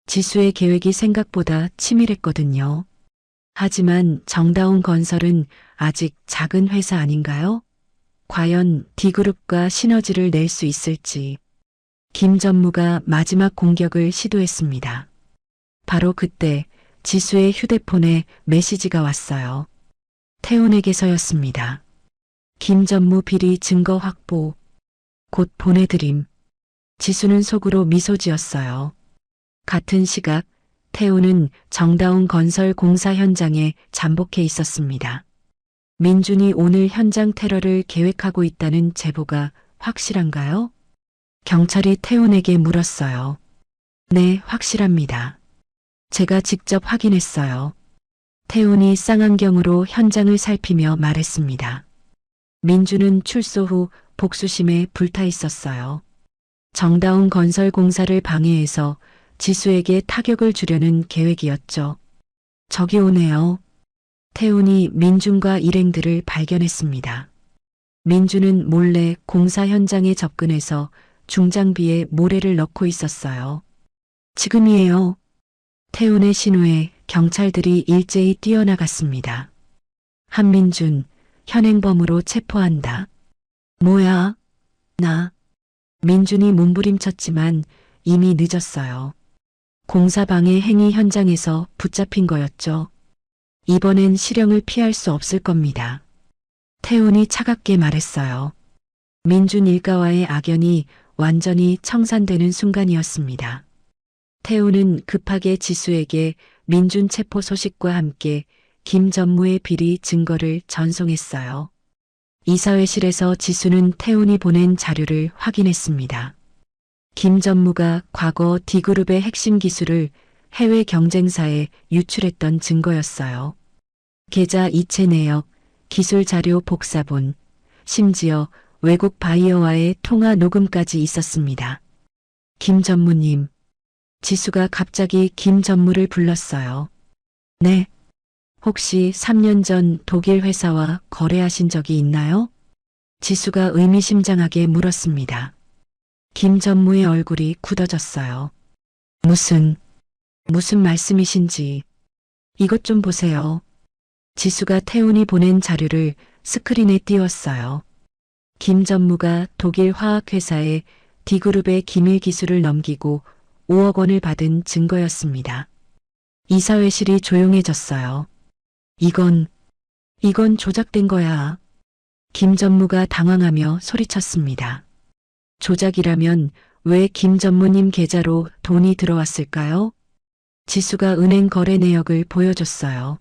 지수의 계획이 생각보다 치밀했거든요. 하지만 정다운 건설은 아직 작은 회사 아닌가요? 과연 D그룹과 시너지를 낼 수 있을지. 김 전무가 마지막 공격을 시도했습니다. 바로 그때 지수의 휴대폰에 메시지가 왔어요. 태훈에게서였습니다. 김 전무 비리 증거 확보. 곧 보내드림. 지수는 속으로 미소 지었어요. 같은 시각 태훈은 정다운 건설 공사 현장에 잠복해 있었습니다. 민준이 오늘 현장 테러를 계획하고 있다는 제보가 확실한가요? 경찰이 태훈에게 물었어요. 네, 확실합니다. 제가 직접 확인했어요. 태훈이 쌍안경으로 현장을 살피며 말했습니다. 민주는 출소 후 복수심에 불타 있었어요. 정다운 건설 공사를 방해해서 지수에게 타격을 주려는 계획이었죠. 적이 오네요. 태훈이 민준과 일행들을 발견했습니다. 민준은 몰래 공사 현장에 접근해서 중장비에 모래를 넣고 있었어요. 지금이에요. 태훈의 신호에 경찰들이 일제히 뛰어나갔습니다. 한민준, 현행범으로 체포한다. 뭐야? 나. 민준이 몸부림쳤지만 이미 늦었어요. 공사방해 행위 현장에서 붙잡힌 거였죠. 이번엔 실형을 피할 수 없을 겁니다. 태훈이 차갑게 말했어요. 민준 일가와의 악연이 완전히 청산되는 순간이었습니다. 태훈은 급하게 지수에게 민준 체포 소식과 함께 김 전무의 비리 증거를 전송했어요. 이사회실에서 지수는 태훈이 보낸 자료를 확인했습니다. 김 전무가 과거 D그룹의 핵심 기술을 해외 경쟁사에 유출했던 증거였어요. 계좌 이체 내역, 기술 자료 복사본, 심지어 외국 바이어와의 통화 녹음까지 있었습니다. 김 전무님. 지수가 갑자기 김 전무를 불렀어요. 네. 혹시 3년 전 독일 회사와 거래하신 적이 있나요? 지수가 의미심장하게 물었습니다. 김 전무의 얼굴이 굳어졌어요. 무슨 말씀이신지. 이것 좀 보세요. 지수가 태훈이 보낸 자료를 스크린에 띄웠어요. 김 전무가 독일 화학회사에 D그룹의 기밀 기술을 넘기고 5억 원을 받은 증거였습니다. 이사회실이 조용해졌어요. 이건 조작된 거야. 김 전무가 당황하며 소리쳤습니다. 조작이라면 왜 김 전무님 계좌로 돈이 들어왔을까요? 지수가 은행 거래 내역을 보여줬어요.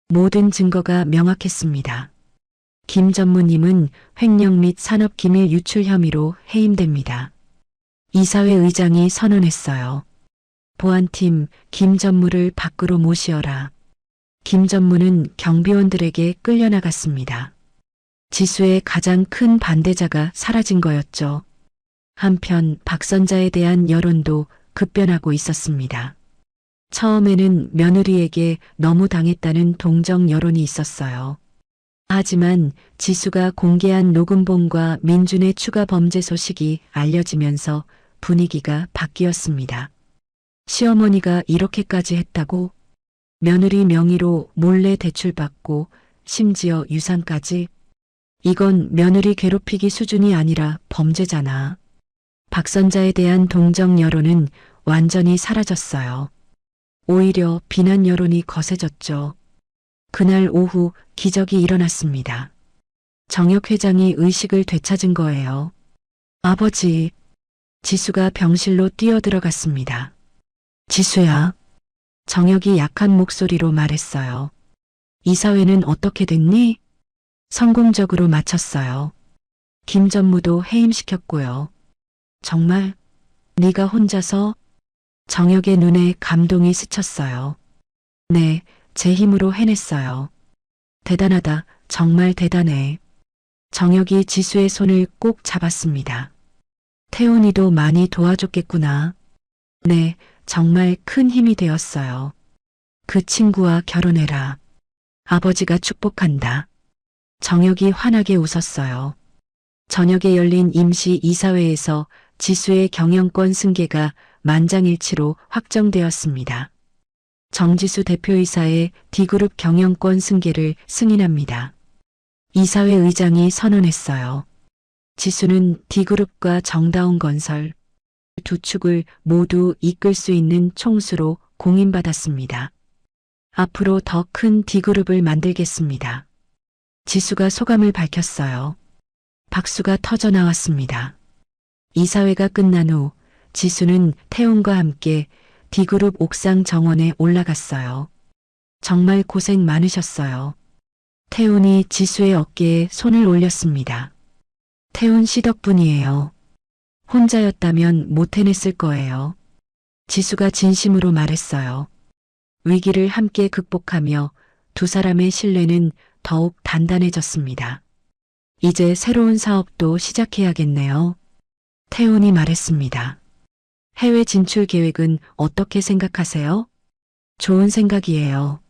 모든 증거가 명확했습니다. 김 전무님은 횡령 및 산업기밀 유출 혐의로 해임됩니다. 이사회 의장이 선언했어요. 보안팀 김 전무를 밖으로 모시어라. 김 전무는 경비원들에게 끌려나갔습니다. 지수의 가장 큰 반대자가 사라진 거였죠. 한편 박선자에 대한 여론도 급변하고 있었습니다. 처음에는 며느리에게 너무 당했다는 동정 여론이 있었어요. 하지만 지수가 공개한 녹음본과 민준의 추가 범죄 소식이 알려지면서 분위기가 바뀌었습니다. 시어머니가 이렇게까지 했다고? 며느리 명의로 몰래 대출받고 심지어 유산까지? 이건 며느리 괴롭히기 수준이 아니라 범죄잖아. 박선자에 대한 동정 여론은 완전히 사라졌어요. 오히려 비난 여론이 거세졌죠. 그날 오후 기적이 일어났습니다. 정혁 회장이 의식을 되찾은 거예요. 아버지. 지수가 병실로 뛰어들어갔습니다. 지수야. 정혁이 약한 목소리로 말했어요. 이사회는 어떻게 됐니? 성공적으로 마쳤어요. 김 전무도 해임시켰고요. 정말? 네가 혼자서? 정혁의 눈에 감동이 스쳤어요. 네, 제 힘으로 해냈어요. 대단하다, 정말 대단해. 정혁이 지수의 손을 꼭 잡았습니다. 태훈이도 많이 도와줬겠구나. 네, 정말 큰 힘이 되었어요. 그 친구와 결혼해라. 아버지가 축복한다. 정혁이 환하게 웃었어요. 저녁에 열린 임시 이사회에서 지수의 경영권 승계가 만장일치로 확정되었습니다. 정지수 대표이사의 D그룹 경영권 승계를 승인합니다. 이사회 의장이 선언했어요. 지수는 D그룹과 정다운 건설 두 축을 모두 이끌 수 있는 총수로 공인받았습니다. 앞으로 더 큰 D그룹을 만들겠습니다. 지수가 소감을 밝혔어요. 박수가 터져 나왔습니다. 이사회가 끝난 후 지수는 태훈과 함께 D그룹 옥상 정원에 올라갔어요. 정말 고생 많으셨어요. 태훈이 지수의 어깨에 손을 올렸습니다. 태훈 씨 덕분이에요. 혼자였다면 못 해냈을 거예요. 지수가 진심으로 말했어요. 위기를 함께 극복하며 두 사람의 신뢰는 더욱 단단해졌습니다. 이제 새로운 사업도 시작해야겠네요. 태훈이 말했습니다. 해외 진출 계획은 어떻게 생각하세요? 좋은 생각이에요.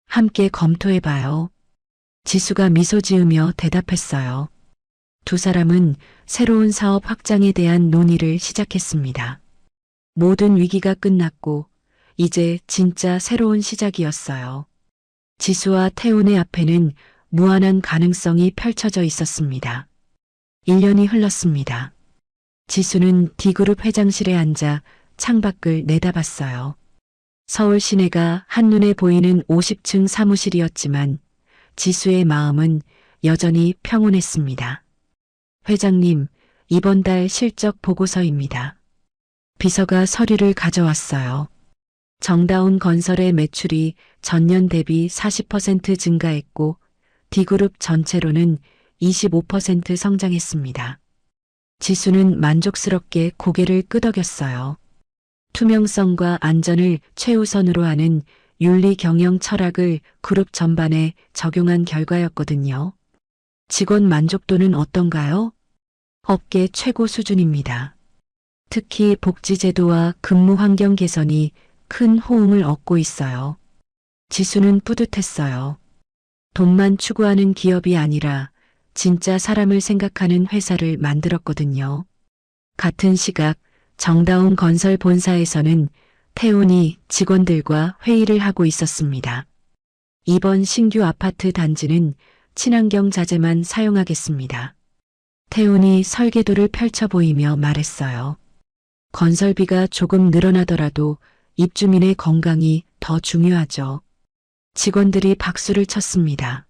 함께 검토해봐요. 지수가 미소 지으며 대답했어요. 두 사람은 새로운 사업 확장에 대한 논의를 시작했습니다. 모든 위기가 끝났고 이제 진짜 새로운 시작이었어요. 지수와 태훈의 앞에는 무한한 가능성이 펼쳐져 있었습니다. 1년이 흘렀습니다. 지수는 D그룹 회장실에 앉아 창밖을 내다봤어요. 서울 시내가 한눈에 보이는 50층 사무실이었지만 지수의 마음은 여전히 평온했습니다. 회장님, 이번 달 실적 보고서입니다. 비서가 서류를 가져왔어요. 정다운 건설의 매출이 전년 대비 40% 증가했고 D그룹 전체로는 25% 성장했습니다. 지수는 만족스럽게 고개를 끄덕였어요. 투명성과 안전을 최우선으로 하는 윤리 경영 철학을 그룹 전반에 적용한 결과였거든요. 직원 만족도는 어떤가요? 업계 최고 수준입니다. 특히 복지제도와 근무 환경 개선이 큰 호응을 얻고 있어요. 지수는 뿌듯했어요. 돈만 추구하는 기업이 아니라 진짜 사람을 생각하는 회사를 만들었거든요. 같은 시각 정다운 건설 본사에서는 태훈이 직원들과 회의를 하고 있었습니다. 이번 신규 아파트 단지는 친환경 자재만 사용하겠습니다. 태훈이 설계도를 펼쳐 보이며 말했어요. 건설비가 조금 늘어나더라도 입주민의 건강이 더 중요하죠. 직원들이 박수를 쳤습니다.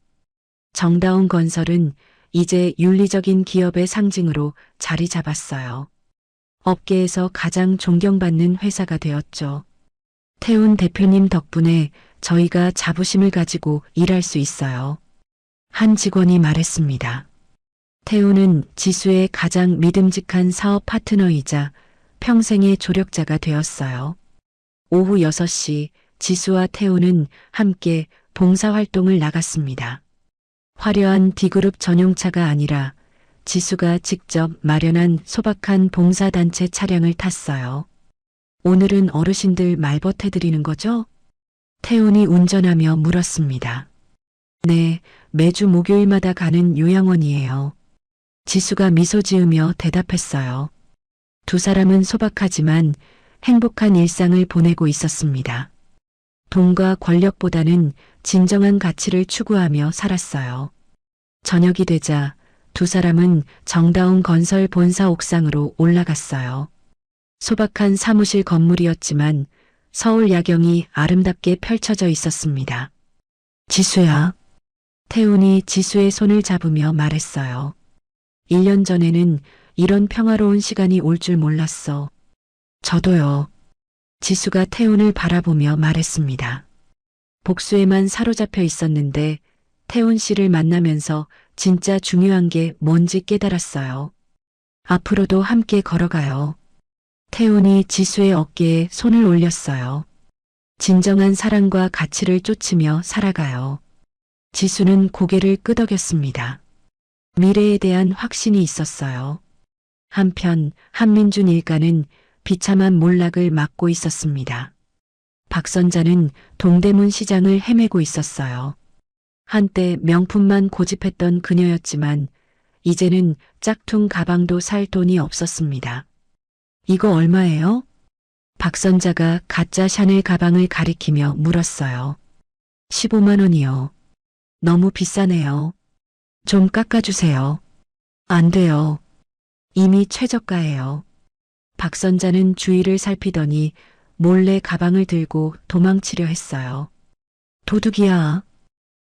정다운 건설은 이제 윤리적인 기업의 상징으로 자리 잡았어요. 업계에서 가장 존경받는 회사가 되었죠. 태훈 대표님 덕분에 저희가 자부심을 가지고 일할 수 있어요. 한 직원이 말했습니다. 태훈은 지수의 가장 믿음직한 사업 파트너이자 평생의 조력자가 되었어요. 오후 6시 지수와 태훈은 함께 봉사활동을 나갔습니다. 화려한 D그룹 전용차가 아니라 지수가 직접 마련한 소박한 봉사단체 차량을 탔어요. 오늘은 어르신들 말벗해드리는 거죠? 태훈이 운전하며 물었습니다. 네, 매주 목요일마다 가는 요양원이에요. 지수가 미소 지으며 대답했어요. 두 사람은 소박하지만 행복한 일상을 보내고 있었습니다. 돈과 권력보다는 진정한 가치를 추구하며 살았어요. 저녁이 되자 두 사람은 정다운 건설 본사 옥상으로 올라갔어요. 소박한 사무실 건물이었지만 서울 야경이 아름답게 펼쳐져 있었습니다. 지수야. 태훈이 지수의 손을 잡으며 말했어요. 1년 전에는 이런 평화로운 시간이 올 줄 몰랐어. 저도요. 지수가 태훈을 바라보며 말했습니다. 복수에만 사로잡혀 있었는데 태훈 씨를 만나면서 진짜 중요한 게 뭔지 깨달았어요. 앞으로도 함께 걸어가요. 태훈이 지수의 어깨에 손을 올렸어요. 진정한 사랑과 가치를 쫓으며 살아가요. 지수는 고개를 끄덕였습니다. 미래에 대한 확신이 있었어요. 한편 한민준 일가는 비참한 몰락을 맞고 있었습니다. 박선자는 동대문 시장을 헤매고 있었어요. 한때 명품만 고집했던 그녀였지만 이제는 짝퉁 가방도 살 돈이 없었습니다. 이거 얼마예요? 박선자가 가짜 샤넬 가방을 가리키며 물었어요. 15만 원이요. 너무 비싸네요. 좀 깎아주세요. 안 돼요. 이미 최저가예요. 박선자는 주위를 살피더니 몰래 가방을 들고 도망치려 했어요. 도둑이야.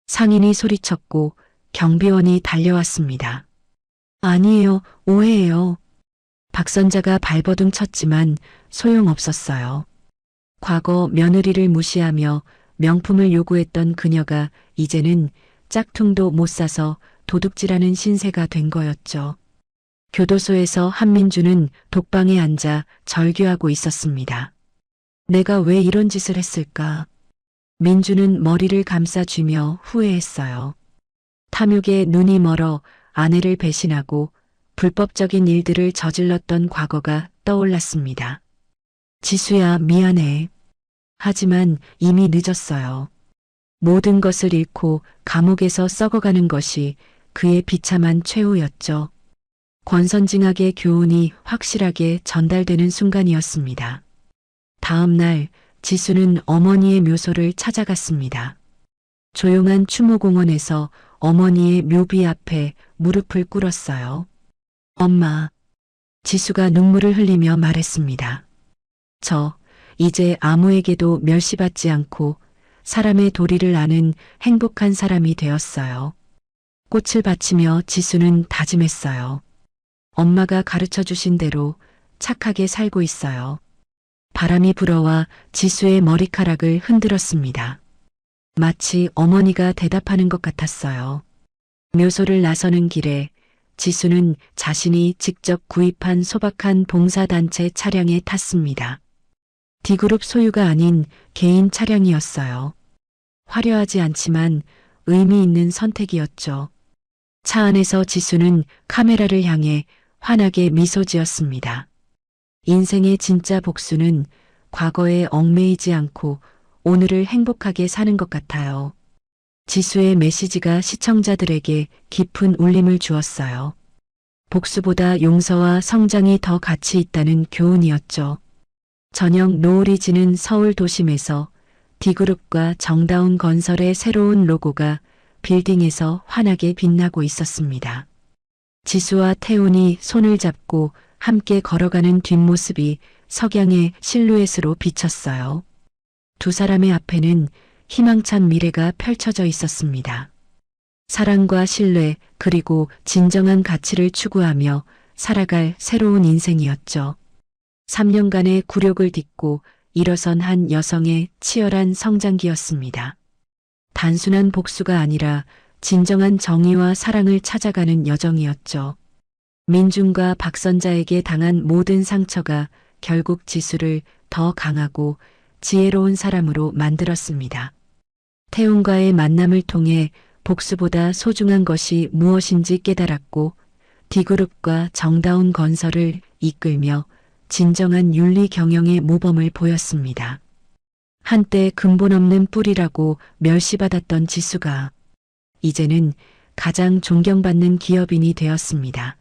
상인이 소리쳤고 경비원이 달려왔습니다. 아니에요, 오해예요. 박선자가 발버둥 쳤지만 소용없었어요. 과거 며느리를 무시하며 명품을 요구했던 그녀가 이제는 짝퉁도 못 사서 도둑질하는 신세가 된 거였죠. 교도소에서 한민주는 독방에 앉아 절규하고 있었습니다. 내가 왜 이런 짓을 했을까? 민주는 머리를 감싸쥐며 후회했어요. 탐욕에 눈이 멀어 아내를 배신하고 불법적인 일들을 저질렀던 과거가 떠올랐습니다. 지수야, 미안해. 하지만 이미 늦었어요. 모든 것을 잃고 감옥에서 썩어가는 것이 그의 비참한 최후였죠. 권선징악의 교훈이 확실하게 전달되는 순간이었습니다. 다음 날 지수는 어머니의 묘소를 찾아갔습니다. 조용한 추모공원에서 어머니의 묘비 앞에 무릎을 꿇었어요. 엄마. 지수가 눈물을 흘리며 말했습니다. 저, 이제 아무에게도 멸시받지 않고 사람의 도리를 아는 행복한 사람이 되었어요. 꽃을 바치며 지수는 다짐했어요. 엄마가 가르쳐 주신 대로 착하게 살고 있어요. 바람이 불어와 지수의 머리카락을 흔들었습니다. 마치 어머니가 대답하는 것 같았어요. 묘소를 나서는 길에 지수는 자신이 직접 구입한 소박한 봉사단체 차량에 탔습니다. D그룹 소유가 아닌 개인 차량이었어요. 화려하지 않지만 의미 있는 선택이었죠. 차 안에서 지수는 카메라를 향해 환하게 미소 지었습니다. 인생의 진짜 복수는 과거에 얽매이지 않고 오늘을 행복하게 사는 것 같아요. 지수의 메시지가 시청자들에게 깊은 울림을 주었어요. 복수보다 용서와 성장이 더 가치 있다는 교훈이었죠. 저녁 노을이 지는 서울 도심에서 D그룹과 정다운 건설의 새로운 로고가 빌딩에서 환하게 빛나고 있었습니다. 지수와 태훈이 손을 잡고 함께 걸어가는 뒷모습이 석양의 실루엣으로 비쳤어요. 두 사람의 앞에는 희망찬 미래가 펼쳐져 있었습니다. 사랑과 신뢰 그리고 진정한 가치를 추구하며 살아갈 새로운 인생이었죠. 3년간의 굴욕을 딛고 일어선 한 여성의 치열한 성장기였습니다. 단순한 복수가 아니라 진정한 정의와 사랑을 찾아가는 여정이었죠. 민중과 박선자에게 당한 모든 상처가 결국 지수를 더 강하고 지혜로운 사람으로 만들었습니다. 태훈과의 만남을 통해 복수보다 소중한 것이 무엇인지 깨달았고 D그룹과 정다운 건설을 이끌며 진정한 윤리 경영의 모범을 보였습니다. 한때 근본 없는 뿌리라고 멸시받았던 지수가 이제는 가장 존경받는 기업인이 되었습니다.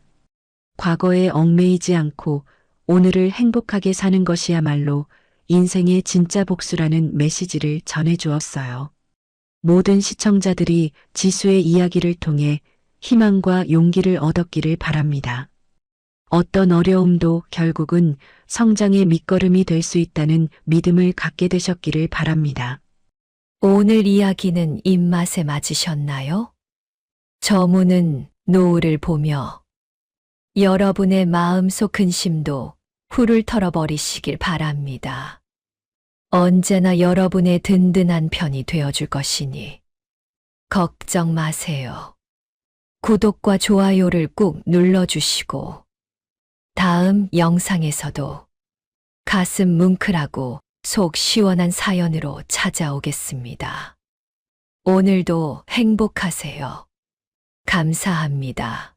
과거에 얽매이지 않고 오늘을 행복하게 사는 것이야말로 인생의 진짜 복수라는 메시지를 전해주었어요. 모든 시청자들이 지수의 이야기를 통해 희망과 용기를 얻었기를 바랍니다. 어떤 어려움도 결국은 성장의 밑거름이 될 수 있다는 믿음을 갖게 되셨기를 바랍니다. 오늘 이야기는 입맛에 맞으셨나요? 저문은 노을을 보며 여러분의 마음속 근심도 훌을 털어버리시길 바랍니다. 언제나 여러분의 든든한 편이 되어줄 것이니 걱정 마세요. 구독과 좋아요를 꾹 눌러주시고 다음 영상에서도 가슴 뭉클하고 속 시원한 사연으로 찾아오겠습니다. 오늘도 행복하세요. 감사합니다.